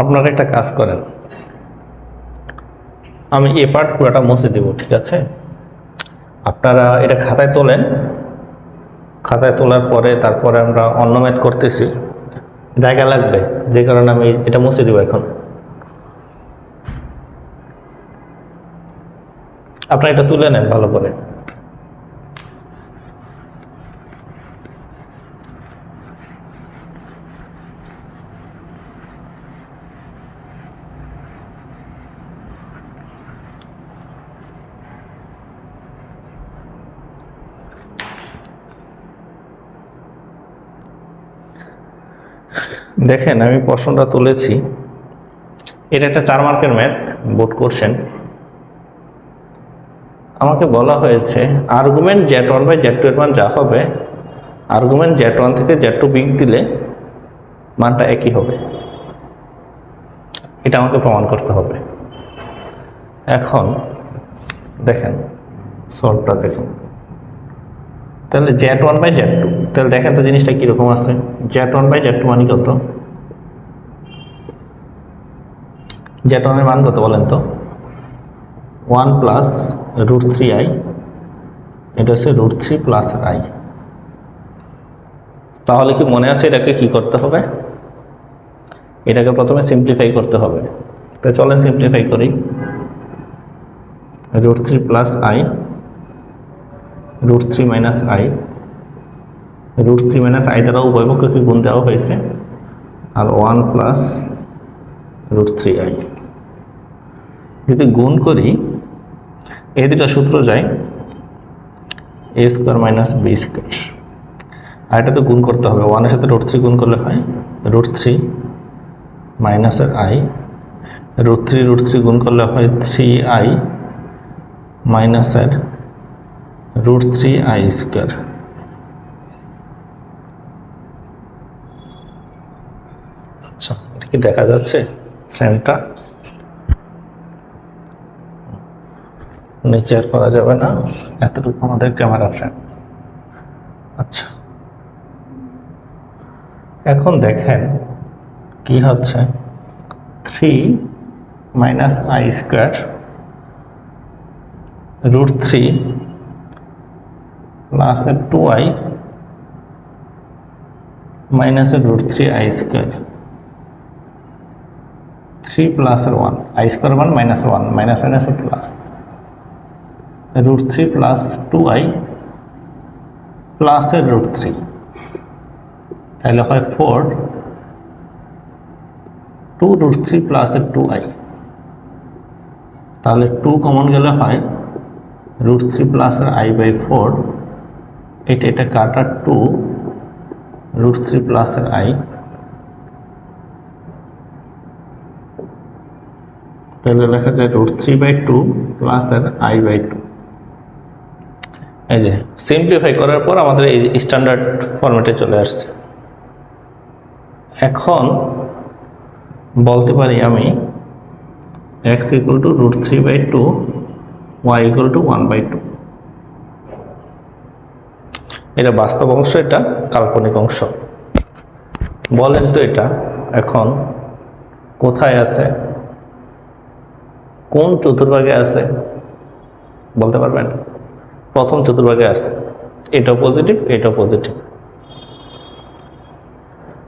A: আপনারা একটা কাজ করেন, আমি এ পার্ট পুরোটা মুছে দেব, ঠিক আছে? আপনারা এটা খাতায় তোলেন, খাতায় তোলার পরে তারপরে আমরা অন্য ম্যাথ করতেছি, জায়গা লাগবে, যে কারণে আমি এটা মুছে দেব। এখন আপনারা এটা তুলে নেন ভালো করে। দেখেন আমি প্রশ্নটা তুলেছি, এটা একটা 4 মার্কের ম্যাথ, বোর্ড কোশ্চেন। আমাকে বলা হয়েছে আর্গুমেন্ট z1/z2 এর মান যা হবে, আর্গুমেন্ট z1 থেকে z2 বিগ দিলে মানটা একই হবে, এটা আমাকে প্রমাণ করতে হবে। এখন দেখেন সলভটা দেখেন, তাহলে z1/z2, তাহলে দেখেন তো জিনিসটা কিরকম আছে। z1/z2 মানে কত? z1 এর মান কত বলেন তো? 1 + √3i, এটা হচ্ছে √3 + i। তাহলে কি মনে আছে এটাকে কি করতে হবে? এটাকে প্রথমে সিম্পলিফাই করতে হবে। তো চলেন সিম্পলিফাই করি। √3 + i, √3 - i, √3 - i দ্বারা উভয় পক্ষকে গুণ দেওয়া হয়েছে, আর 1 + √3i। যদি গুণ করি এই দুটা সূত্র যায় a² - b², আর এটা তো গুণ করতে হবে, 1 এর সাথে √3 গুণ করলে হয় √3 - i, √3 গুণ করলে হয় 3i - √3i²। আচ্ছা, এটা কি দেখা যাচ্ছে ফ্রেমটা? নিচে আর করা যাবে না, এতটুকু আমাদের ক্যামেরা ফ্রেম। আচ্ছা, এখন দেখেন কি হচ্ছে, 3 - i² √3 + 2i - √3i², 3 + 1, i² মান -1, -1 আছে প্লাস, √3 + 2i + √3, তাহলে হয় 4, 2 √3 + 2i, তাহলে 2 কমন গেলে হয় √3 + i/4, এটা কাটা 2 √3 + i, তাহলে লেখা যায় √3/2 + i/2। এই যে সিম্পলিফাই করার পর আমাদের এই স্ট্যান্ডার্ড ফরম্যাটে চলে আসছে। এখন বলতে পারি আমি x = √3/2, y = 1/2। এটা বাস্তব অংশ, এটা কাল্পনিক অংশ। বলেন তো এটা এখন কোথায় আছে, কোন চতুর্ভাগে আছে? বলতে পারবেন? প্রথম চতুর্ভাগে আছে, এটাও পজিটিভ এটাও পজিটিভ।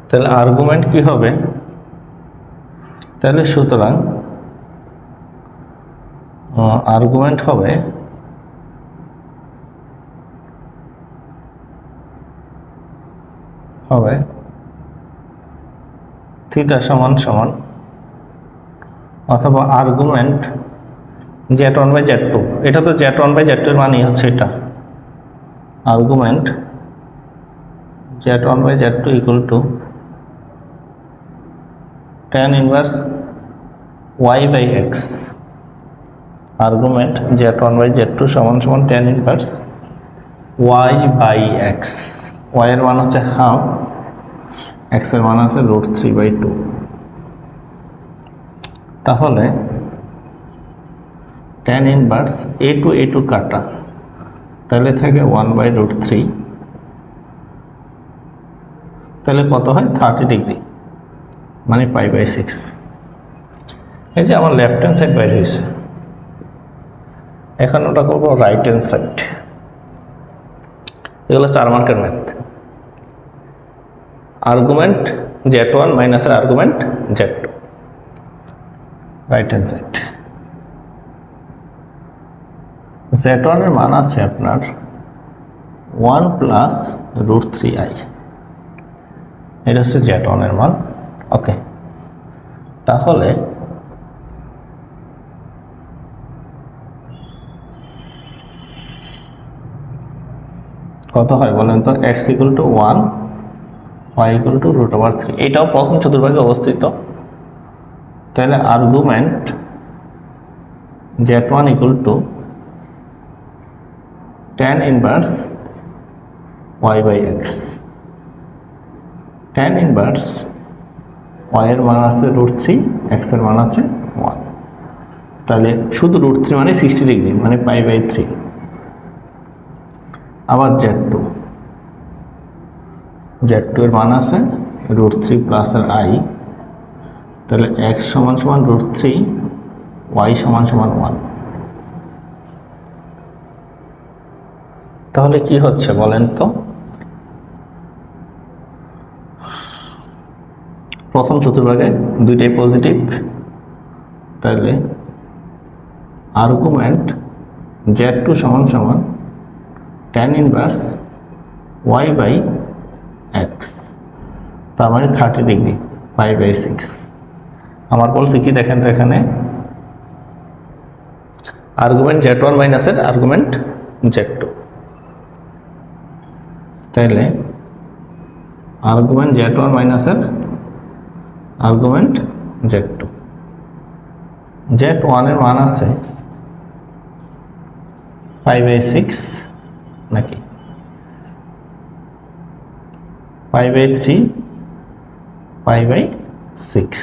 A: তাহলে আর্গুমেন্ট কি হবে? তাহলে সুতরাং আর্গুমেন্ট হবে থিটা সমান সমান, অথবা আর্গুমেন্ট z1/z2, এটা তো z1/z2 এর মানই হচ্ছে এটা, argument z1/z2 equal to tan inverse y/x, argument z1/z2 সমান সমান tan ইনভার্স y/x, y এর মান হচ্ছে হাফ, x এর মান আছে √3/2। তাহলে tan ইনভার্স a টু কাটা, তাহলে থাকে 1/√3, তাহলে কত হয় 30 ডিগ্রি, মানে π/6। এই যে আমার লেফট হ্যান্ড সাইড বাইরে হয়েছে, এখন ওটা করবো রাইট হ্যান্ড সাইড। এগুলো 4 মার্কের ম্যাথ। আর্গুমেন্ট z1 মাইনাসের argument z2, right hand side. z1 এর মান আছে আপনার 1 প্লাস √3i, এটা হচ্ছে z1 এর মান। ওকে, তাহলে কত হয় বলেন তো? x equal to 1, y equal to √3, এটাও প্রথম চতুর্ভাগে অবস্থিত। তাহলে argument z1 equal to tan inverse y/x, tan inverse y এর মান আছে √3, x এর মান আছে 1, তাহলে শুধু √3 মানে 60 ডিগ্রি, মানে π/3। আবার z2 এর মান আছে √3 প্লাস আর i, তাহলে x সমান সমান √3, y সমান সমান 1। তাহলে কি হচ্ছে বলেন তো? প্রথম চতুর্ভাগে দুইটাই পজিটিভ, তাহলে আর্গুমেন্ট z2 সমান সমান tan ইনভার্স y/x, তার মানে 30 ডিগ্রি, π/6। আমার বলছে কি দেখেন তো, এখানে আর্গুমেন্ট z1 মাইনাসের আর্গুমেন্ট z2, তাইলে আর্গুমেন্ট z1 মাইনাসের আর্গুমেন্ট z2, z1 এর মান আছে π/6 নাকি π/3, π/6,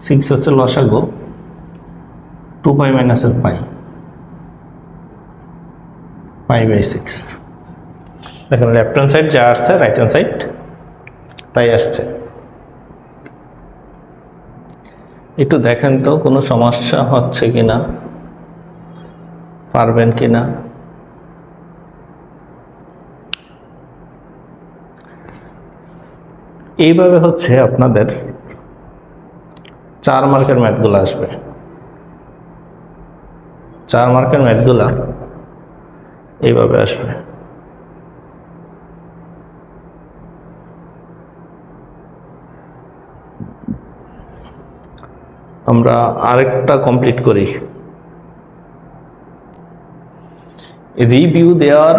A: 6 হচ্ছে লসাগু, 2π মাইনাসের π/6। দেখেন লেফট হ্যান্ড সাইড যা আসছে রাইট হ্যান্ড সাইড তাই আসছে। একটু দেখেন তো কোনো সমস্যা হচ্ছে কিনা, পারবেন কিনা। এইভাবে হচ্ছে আপনাদের 4 মার্কের ম্যাথগুলো আসবে। 4 মার্কের ম্যাথগুলা এইভাবে আসবে। আমরা আরেকটা কমপ্লিট করি। রিভিউ দেওয়ার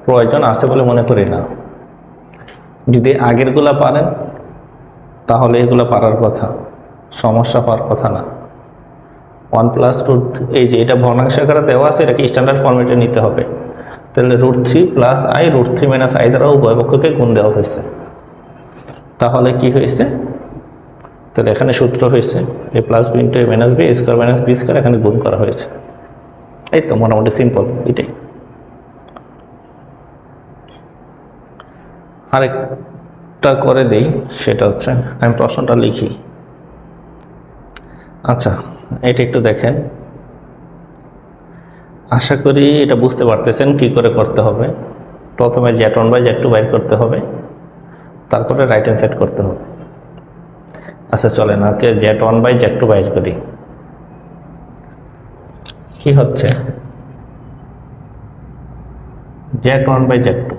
A: প্রয়োজন আছে বলে মনে করি না। যদি আগেরগুলা পারেন তাহলে এগুলো পারার কথা, সমস্যা পাওয়ার কথা না। 1+√, এই যে এটা ভগ্নাংশ আকারে দেওয়া আছে, এটাকে স্ট্যান্ডার্ড ফরম্যাটে নিতে হবে। তাহলে √3 প্লাস i, √3 মাইনাস i দ্বারা উভয় পক্ষকে গুণ দেওয়া হয়েছে। তাহলে কি হয়েছে? তাহলে এখানে সূত্র হয়েছে a plus b into a minus b, a square minus b square, এখানে গুণ করা হয়েছে। এই তো মোটামুটি সিম্পল এটাই। আরেকটা করে দিই, সেটা হচ্ছে আমি প্রশ্নটা লিখি। আচ্ছা, এটা একটু দেখেন। আশা করি এটা বুঝতে পারতেছেন কি করে করতে হবে। প্রথমে Z1 বাই Z2 বাইর করতে হবে, তারপরে রাইট হ্যান্ড সাইড করতে হবে। আচ্ছা চলেন আগে Z1 বাই Z2 বাইর করি। কি হচ্ছে Z1 বাই Z2,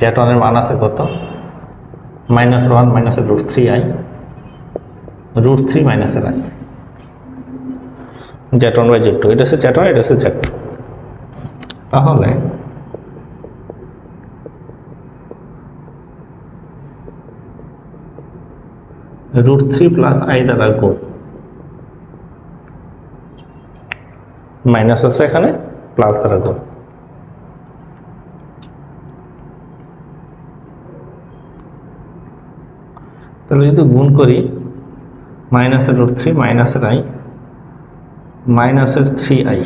A: Z1 এর মান আছে কত? -1 minus √3i, √3 minus i, Z1 by Z2, এটা হচ্ছে Z1, এটা হচ্ছে Z2। তাহলে √3 প্লাস i দ্বারা গুণ, মাইনাস আছে এখানে, প্লাস দ্বারা গুণ। তাহলে যদি গুণ করি মাইনাসের √3 মাইনাসের i মাইনাসের 3i,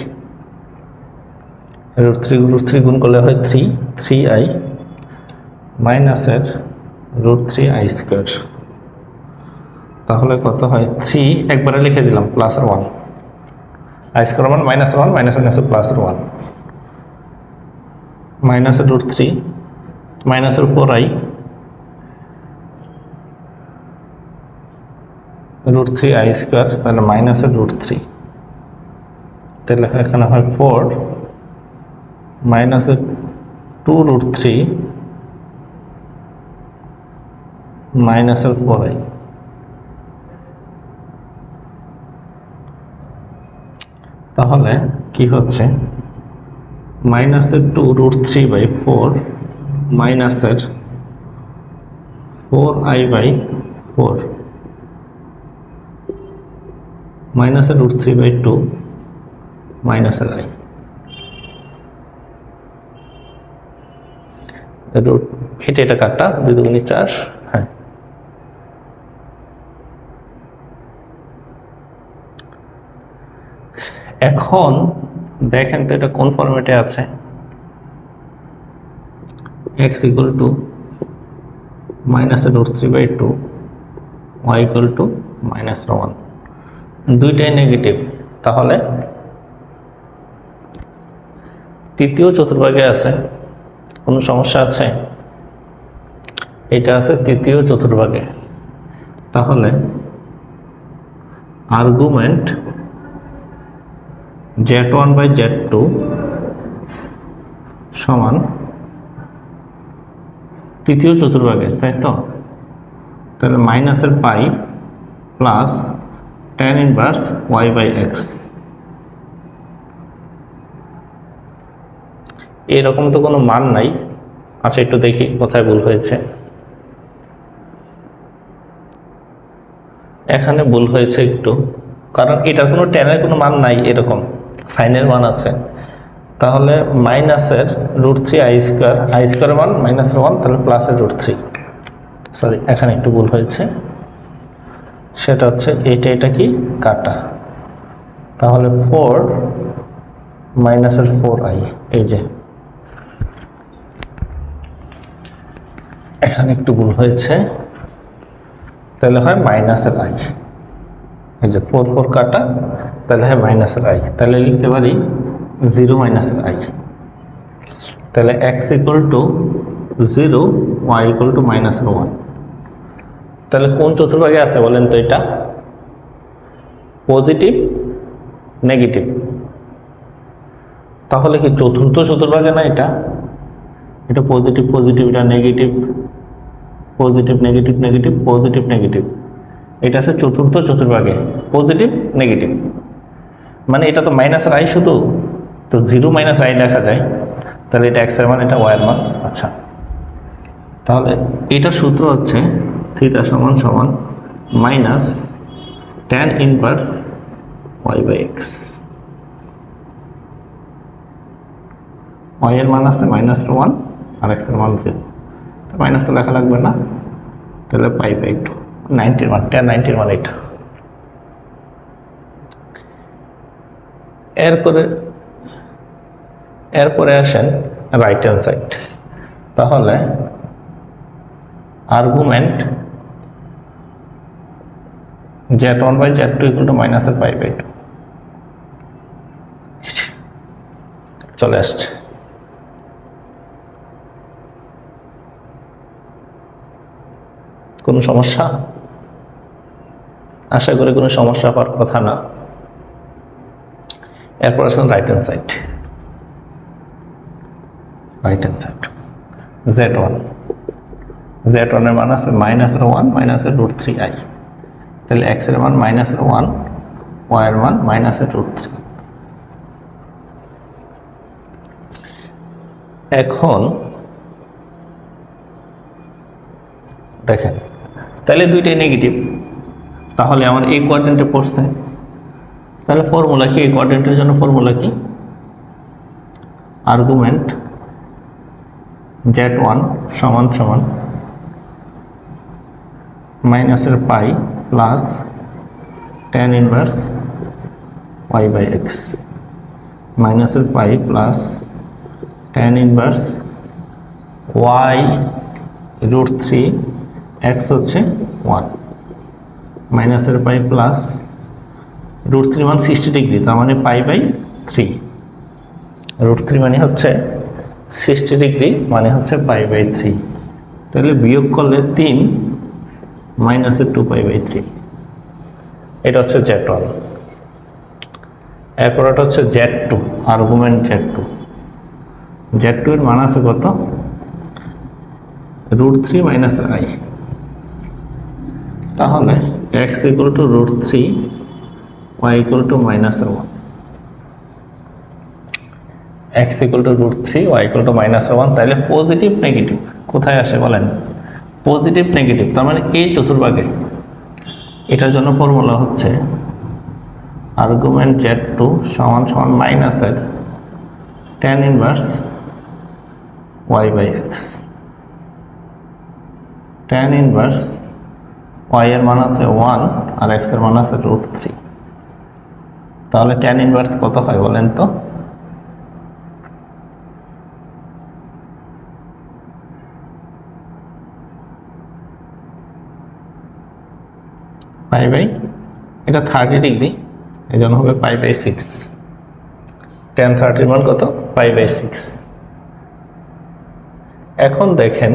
A: √3 গুণ করলে হয় 3i মাইনাসের √3i স্কোয়ার। তাহলে কত হয় 3 একবারে লিখে দিলাম প্লাসের 1, i স্কোয়ার মান -1 মাইনাসের প্লাসের 1 মাইনাসের √3 মাইনাসের 4i √3i স্কোয়ার, তাহলে মাইনাসের √3, তাহলে এখানে হয় 4 মাইনাসের 2√3 মাইনাসের 4i। তাহলে কি হচ্ছে মাইনাসের 2√3 বাই 4 মাইনাসের 4i বাই 4 মাইনাসের √3 বাই 2 মাইনাসের i, এটা কাটটা 2 দুগুণে 4। হ্যাঁ, এখন দেখেন তো এটা কোন ফরম্যাটে আছে। x equal to -√3 by 2, y equal to -1, দুইটাই নেগেটিভ। তাহলে তৃতীয় চতুর্ভাগে আছে, কোনো সমস্যা আছে? এটা আছে তৃতীয় চতুর্ভাগে। তাহলে আর্গুমেন্ট Z1 বাই Z2 সমান তৃতীয় চতুর্ভাগে, তাই তো? তাহলে মাইনাসের pi plus tan inverse y by X. এরকম তো কোনো মান নাই। আচ্ছা একটু দেখি কোথায় ভুল হয়েছে। এখানে ভুল হয়েছে একটু, কারণ এটার কোনো ট্যানের কোনো মান নাই, এরকম সাইনের মান আছে। তাহলে মাইনাসের √3i স্কোয়ার, i স্কোয়ারের মান -1, তাহলে প্লাসের √3, সরি এখানে একটু ভুল হয়েছে, সেটা হচ্ছে এটা কি কাটা। তাহলে 4 মাইনাসের 4i, এই যে এখানে একটু ভুল হয়েছে, তাহলে হয় মাইনাসের i, এই যে 4 কাটা, তাহলে হয় মাইনাসের i, তাহলে লিখতে পারি 0 মাইনাসের i। তাহলে x equal to 0, y equal to -1। তাহলে কোন চতুর্ভাগে আছে বলেন তো? এটা পজিটিভ নেগেটিভ, তাহলে কি চতুর্থ চতুর্ভাগে না? এটা পজিটিভ পজিটিভ, এটা negative positive negative negative positive negative, এটা আছে চতুর্থ চতুর্ভাগে পজিটিভ নেগেটিভ, মানে এটা তো মাইনাসের i শুধু, তো 0 মাইনাস i লেখা যায়। তাহলে এটা x এর মান, এটা y এর মান। আচ্ছা, তাহলে এটার সূত্র হচ্ছে থিটা সমান সমান minus tan inverse y by X. y এর মান আছে -1 আর x এর মান 0, তো মাইনাস তো লেখা লাগবে না, তাহলে পাই বাই 2, 90 মান, tan 90 মান এটা। এরপরে আসেন রাইট হ্যান্ড সাইড। তাহলে argument Z1 by Z2 equal to -π/2, চলে আসছে। কোনো সমস্যা? আশা করি কোনো সমস্যা হওয়ার কথা না। এরপর আসেন right hand side. Right hand side z1, z1 এর মান আছে -1 -√3i, তাহলে x এর মান -1, y এর মান -√3। এখন দেখেন, তাহলে দুইটাই নেগেটিভ, তাহলে আমার এই কোয়াড্রেন্টে পড়ছে, তাহলে ফর্মুলা কি? এই কোয়াড্রেন্টের জন্য ফর্মুলা কি? আর্গুমেন্ট z1 সমান সমান মাইনাসের pi plus tan inverse y/x, মাইনাসের pi plus tan inverse y√3, x হচ্ছে 1, মাইনাসের পাই প্লাস √3 মান 60 ডিগ্রি, তার মানে π/3, √3 মানে হচ্ছে 60 ডিগ্রি, মানে হচ্ছে π/3। তাহলে বিয়োগ করলে 3 মাইনাসের 2π/3, এটা হচ্ছে z1। এরপর এটা হচ্ছে z2, আর্গুমেন্ট z2। z2 এর মান আছে কত? √3 - i, তাহলে x = √3, y = -1, x = √3, y = -1। তাহলে পজিটিভ নেগেটিভ কোথায় আসে বলেন? পজিটিভ নেগেটিভ, তার মানে এই চতুর্ভাগে। এটার জন্য ফর্মুলা হচ্ছে আর্গুমেন্ট z2 সমান সমান মাইনাসের tan inverse y/x, tan inverse y এর মান আছে 1 আর x এর মান আছে √3। তাহলে tan ইনভার্স কত হয় বলেন তো? এটা 30 ডিগ্রি, এই জন্য হবে π/6। tan 30 মান কত? π/6। এখন দেখেন,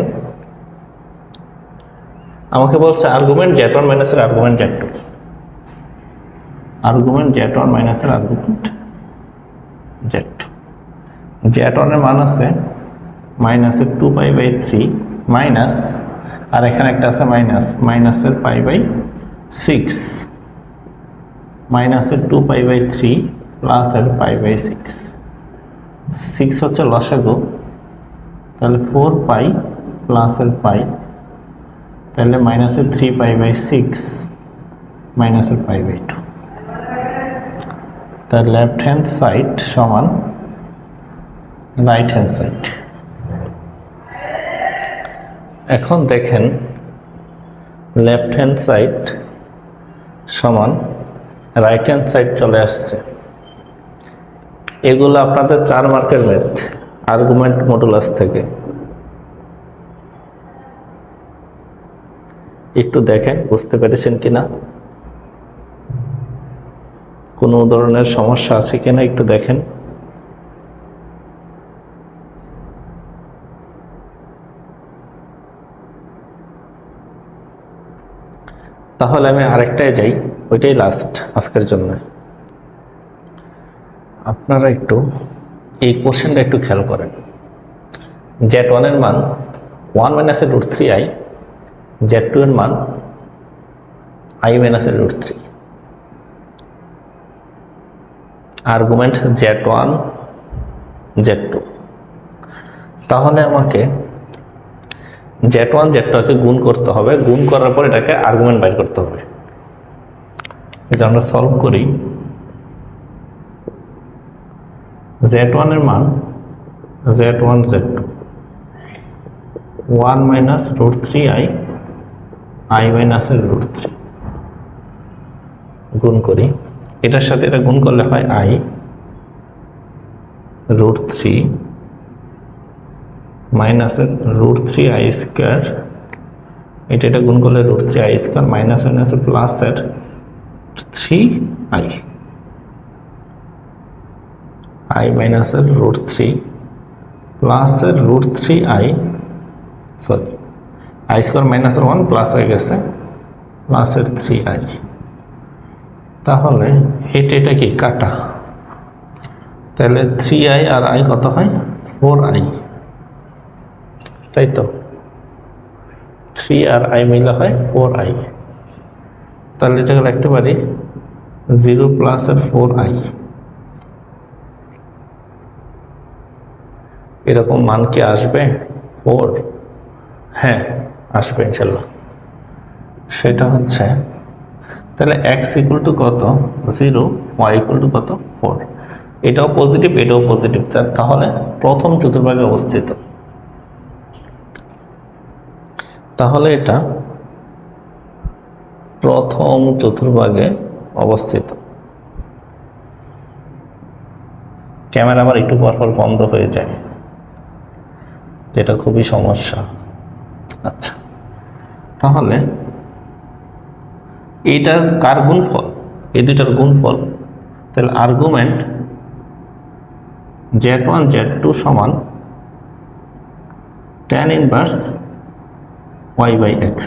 A: আমাকে বলছে আর্গুমেন্ট z1 মাইনাসের আর্গুমেন্ট z2, আর্গুমেন্ট z1 মাইনাসের আর্গুমেন্ট z2। z1 এর মান আছে মাইনাসের 2π/3 মাইনাস, আর এখানে একটা আছে মাইনাস, মাইনাসের π/6, মাইনাসের 2π/3 প্লাসের π/6, 6 হচ্ছে লসাগু, তাহলে 4π প্লাসের পাই, তাহলে মাইনাসের 3π/6 মাইনাসের π/2। তার লেফট হ্যান্ড সাইড সমান রাইট হ্যান্ড সাইড। এখন দেখেন, লেফট হ্যান্ড সাইড সমান রাইট হ্যান্ড সাইড চলে আসছে। এগুলো আপনাদের 4 মার্কের ম্যাথ, আর্গুমেন্ট মডুলাস থেকে। একটু দেখেন বুঝতে পেরেছেন কিনা, কোনো ধরনের সমস্যা আছে কিনা একটু দেখেন। তাহলে আমি আরেকটায় যাই, ওইটাই লাস্ট আজকের জন্য। আপনারা একটু এই কোশ্চেনটা একটু খেয়াল করেন। z1 এর মান 1 - √3i, z2 এর মান i - √3। Argument z1 z2। তাহলে আমাকে z1 z2 গুণ করতে হবে, গুণ করার পর এটাকে আর্গুমেন্ট বাইর করতে হবে। এটা আমরা সলভ করি। z1 এর মান z1 z2 1 - √3i, i - √3 গুণ করি। এটার সাথে এটা গুণ করলে হয় i √3 মাইনাসের √3i স্কোয়ার, এটা গুণ করলে √3i স্কোয়ার মাইনাস মাইনাসের প্লাসের 3i। আই মাইনাসের √3 প্লাসের √3i, সরি আই স্কোয়ার মাইনাসের 1 প্লাস হয়ে গেছে প্লাসের 3i। তাহলে এটা কি কাটা, তাহলে 3i আর i কত হয় 4i, তাই তো 3 আর i মিলে হয় 4i। তাহলে এটাকে লিখতে পারি 0 প্লাসের 4i, এরকম মান কি আসবে 4? হ্যাঁ আসবে ইনশাল্লাহ। সেটা হচ্ছে তাহলে x ইকুয়াল টু কত 0, y ইকুয়াল টু কত 4, এটাও পজিটিভ এটাও পজিটিভ, তাহলে প্রথম চতুর্ভাগে অবস্থিত। তাহলে এটা প্রথম চতুর্ভাগে অবস্থিত। ক্যামেরা আবার একটু পরপর বন্ধ হয়ে যায়, যেটা খুবই সমস্যা। আচ্ছা, তাহলে এইটার কার গুণফল, এই দুইটার গুণফল, তাহলে আর্গুমেন্ট z1 z2 সমান tan ইনভার্স y বাই x,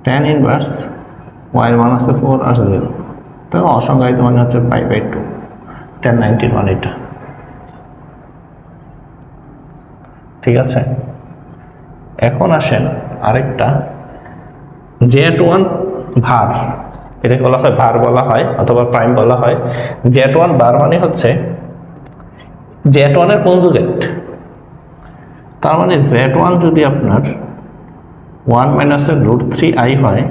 A: tan ইনভার্স y এর মান আছে 4 আর 0, তো অসংজ্ঞায়িত মানে হচ্ছে পাই বাই 2, tan 91 এটা। ঠিক আছে, এখন আসেন আরেকটা z1 ভার, এটাকে বলা হয় ভার বলা হয় অথবা প্রাইম বলা হয়। z1 বার মানে হচ্ছে z1 এর কনজুগেট, তার মানে z1 যদি আপনার 1 মাইনাসের √3i হয়,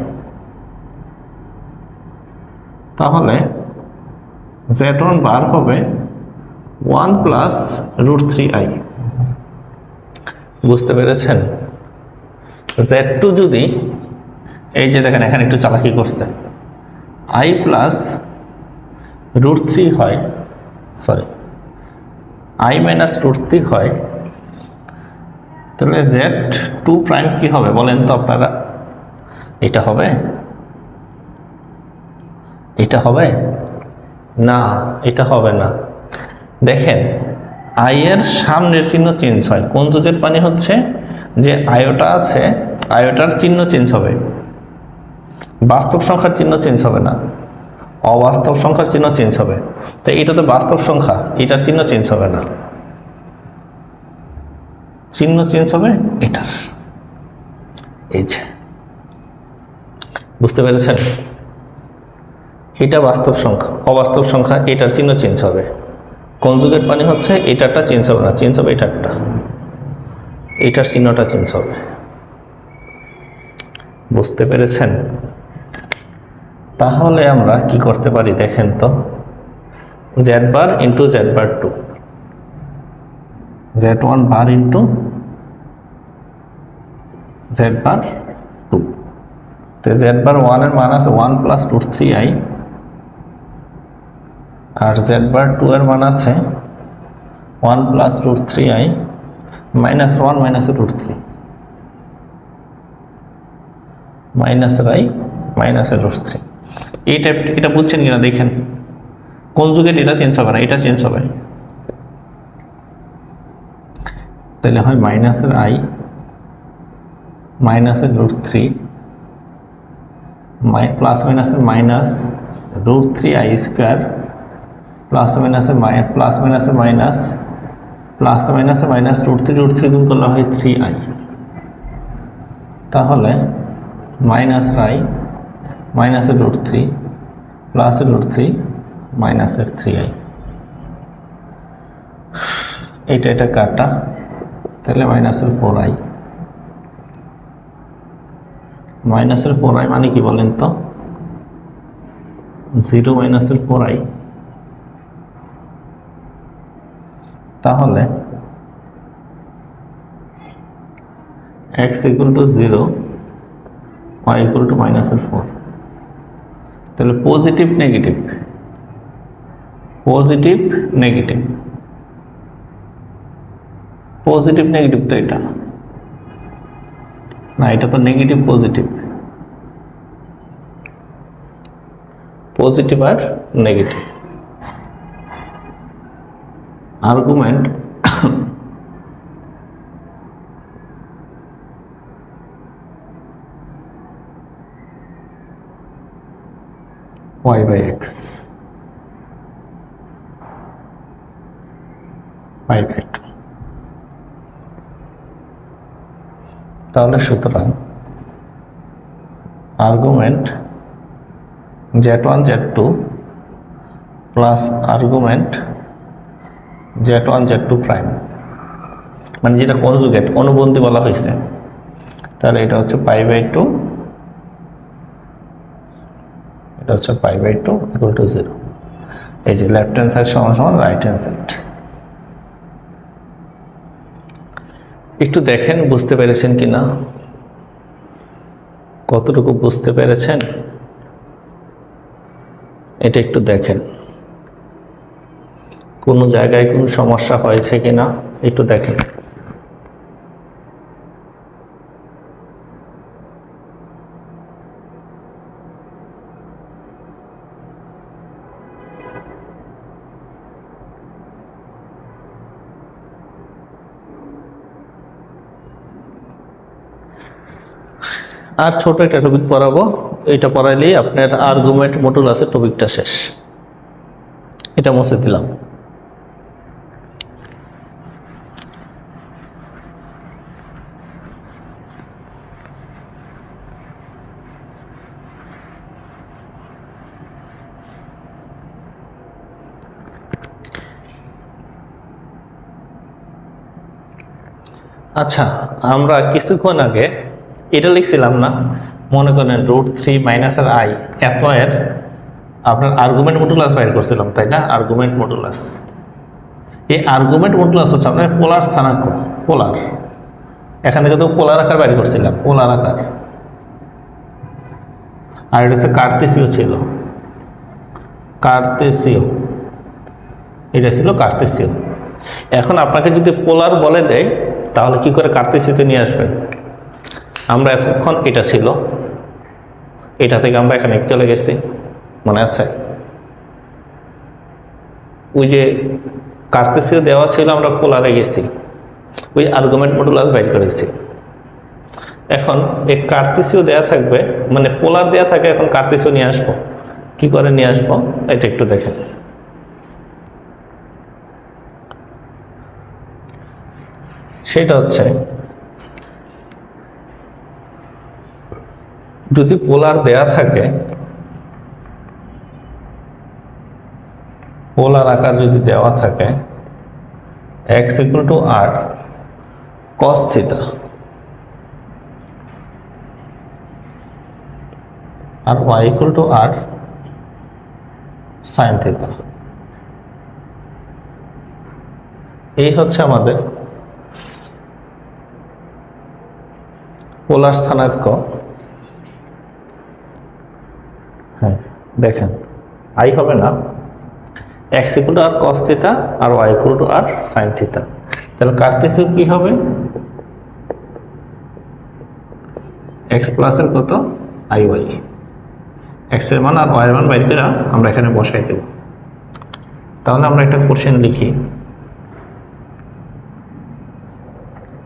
A: তাহলে z1 বার হবে 1 প্লাস √3i। বুঝতে পেরেছেন? z2 যদি, এই যে দেখেন এখানে একটু চালাকি করছে, i প্লাস √3 হয়, সরি i মাইনাস √3 হয়, তাহলে z2 প্রাইম কি হবে বলেন তো আপনারা? এটা হবে, এটা হবে না, এটা হবে না। দেখেন i এর সামনের চিহ্ন চেঞ্জ হয়, কনজুগেট মানে হচ্ছে যে আয়োটা আছে আয়োটার চিহ্ন চেঞ্জ হবে, বাস্তব সংখ্যার চিহ্ন চেঞ্জ হবে না, অবাস্তব সংখ্যার চিহ্ন চেঞ্জ হবে। তো এটা তো বাস্তব সংখ্যা, এটার চিহ্ন চেঞ্জ হবে না, চিহ্ন চেঞ্জ হবে এটার। এই যে বুঝতে পেরেছেন? এটা বাস্তব সংখ্যা, অবাস্তব সংখ্যা এটার চিহ্ন চেঞ্জ হবে। কনজুগেট মানে হচ্ছে এটারটা চেঞ্জ হবে না, চেঞ্জ হবে এটারটা, এটার চিহ্নটা চেঞ্জ হবে। বুঝতে পেরেছেন? তাহলে আমরা কি করতে পারি দেখেন তো, z বার ইন্টু z বার 2, z1 বার ইন্টু z বার 2, তো z বার 1 এর মান আছে 1 প্লাস √3i, আর z বার 2 এর মান আছে 1 plus √3i minus 1 minus √3 minus i minus √3। এটা বুঝছেন কিনা দেখেন, কনজুগেট এটা চেঞ্জ হবে না, এটা চেঞ্জ হবে, তাহলে হয় মাইনাসের i মাইনাসের √3 প্লাস মাইনাসের মাইনাস √3i স্কোয়ার প্লাস মাইনাসের প্লাস মাইনাসের মাইনাস প্লাস মাইনাসের মাইনাস √3 গুণ করলে হয় 3i, তাহলে মাইনাস i মাইনাসের √3 প্লাসের √3 মাইনাসের 3i। এটা কাটা, তাহলে মাইনাসের 4i, মাইনাসের 4i মানে কি বলেন তো? 0 মাইনাসের 4i, তাহলে x equal to 0, y equal to মাইনাসের 4, তাহলে positive negative, positive negative, positive negative, তো এটা না, এটা তো নেগেটিভ পজিটিভ, পজিটিভ আর negative. Argument y by x y by 2। তাহলে সুতরাং argument z1 z2 plus argument z1 z2 prime, মানে যেটা কনজুগেট অনুবন্ধী বলা হয়েছে, তাহলে এটা হচ্ছে পাই বাই 2, এটা হচ্ছে পাই বাই 2 ইকুয়াল টু 0। এই যে লেফট হ্যান্ড সাইড সমান সমান রাইট হ্যান্ড সাইড। একটু দেখেন বুঝতে পেরেছেন কিনা, কতটুকু বুঝতে পেরেছেন এটা একটু দেখেন। কোনো জায়গায় কোনো সমস্যা হয়েছে কিনা একটু দেখেন। আর ছোট একটা টপিক পড়াবো, এটা পড়াইলেই আপনার আর্গুমেন্ট মডুলাসের টপিকটা শেষ। এটা মুছে দিলাম। আচ্ছা, আমরা কিছুক্ষণ আগে এটা লিখছিলাম না, মনে করেন √3 মাইনাসের আই এত এর আপনার আর্গুমেন্ট মডুলাস বাইর করছিলাম, তাই না? আর্গুমেন্ট মডুলাস, এই আর্গুমেন্ট মডুলাস হচ্ছে আপনার পোলার স্থানাঙ্ক, পোলার। এখান থেকে তো পোলার আকার বাইর করছিলাম, পোলার আকার। আর এটা হচ্ছে কার্তেসীয় ছিল, কার্তেসীয়, এটা ছিল কার্তেসীয়। এখন আপনাকে যদি পোলার বলে দেয় তাহলে কি করে কার্তেসীয়তে নিয়ে আসবেন? আমরা এতক্ষণ এটা ছিল, এটা থেকে আমরা এখানে চলে গেছি, মনে আছে? ওই যে কার্তেসীয় দেওয়া ছিল, আমরা পোলারে গেছি, ওই আর্গুমেন্ট মডুলাস বাইর করেছি। এখন এই কার্তেসীয় দেয়া থাকবে, মানে পোলার দেয়া থাকে, এখন কার্তেসীয় নিয়ে আসবো। কি করে নিয়ে আসবো এটা একটু দেখেন। সেটা হচ্ছে যদি পোলার দেয়া থাকে, পোলার আকার যদি দেওয়া থাকে x equal to r cos theta আর y equal to r sin theta, এই হচ্ছে আমাদের পোলার স্থানাঙ্ক। হ্যাঁ দেখেন, আই হবে না, x equal to r cos theta আর y equal to r sin theta. তাহলে কার্তেসীয় কি হবে? x প্লাসের কত iy, x এর মান আর y এর মান বাইর করে আমরা এখানে বসাই দেব। তাহলে আমরা একটা কোশ্চেন লিখি,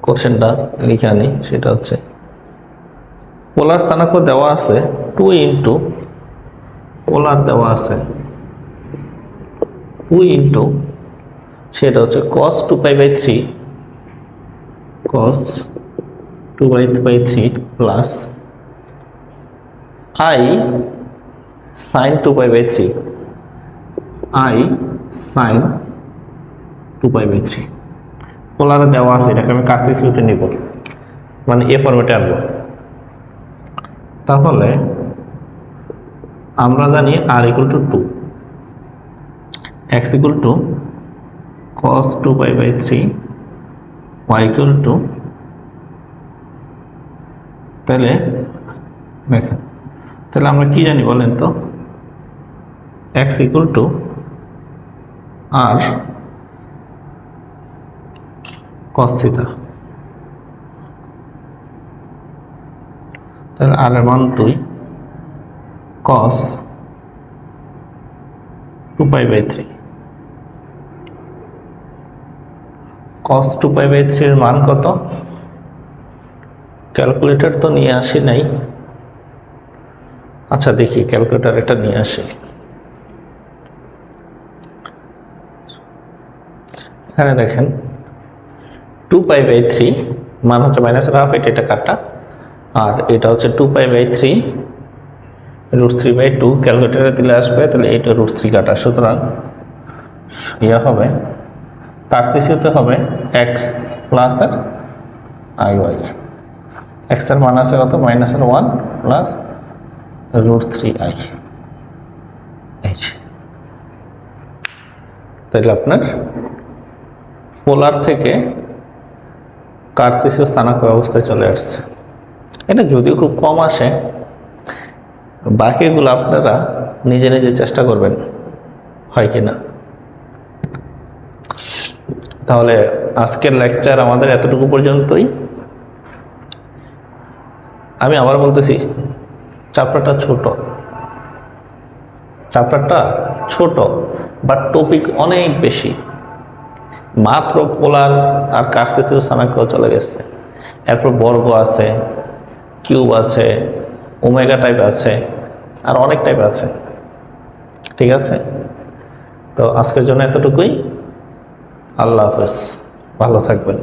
A: কোশ্চেনটা লিখে আনি। সেটা হচ্ছে পোলার স্থানাঙ্ক দেওয়া আছে 2 ইন্টু পোলার দেওয়া আছে 2 ইন্টু, সেটা হচ্ছে cos 2π/3 cos 2π/3 plus i sin 2π/3 i sin 2π/3। পোলারে দেওয়া আছে, এটাকে আমি কার্তেসীয়তে নিব, মানে এ ফরম্যাটে আনবো। তাহলে আমরা জানি r equal to 2, x equal two cos 2π/3, y equal two, তাহলে দেখেন, তাহলে আমরা কি জানি বলেন তো? x equal to r cos theta, তাহলে r এর মান 2 cos 2π/3, cos 2π/3 এর মান কত? ক্যালকুলেটর তো নিয়ে আসি নাই। আচ্ছা দেখি ক্যালকুলেটর এটা নিয়ে আসি। এখানে দেখেন 2π/3 মান হচ্ছে -½ এটা কাটা, আর এটা হচ্ছে 2π/3 √3/2 ক্যালকুলেটরে দিলে আসবে, তাহলে এটা √3 কাটা, সুতরাং ইয়া হবে কাটতেছিতে হবে x প্লাস আর iy। x এর মান আছে কত? -1 প্লাস √3i। এই যে তাহলে আপনার পোলার থেকে কার্তেসীয় স্থানাঙ্ক অবস্থায় চলে আসছে। এটা যদিও খুব কম আসে, বাকিগুলো আপনারা নিজে নিজে চেষ্টা করবেন হয় কিনা। তাহলে আজকের লেকচার আমাদের এতটুকু পর্যন্তই। আমি আবার বলতেছি, চ্যাপ্টারটা ছোট, বাট টপিক অনেক বেশি। মাত্র পোলার আর কার্তেসীয় স্থানাঙ্ক চলে গেছে, এরপর বর্গ আছে, কিউব আছে, ওমেগা টাইপ আছে, আর অনেক টাইপ আছে। ঠিক আছে, তো আজকের জন্য এতটুকুই। আল্লাহ হাফেজ, ভালো থাকবেন।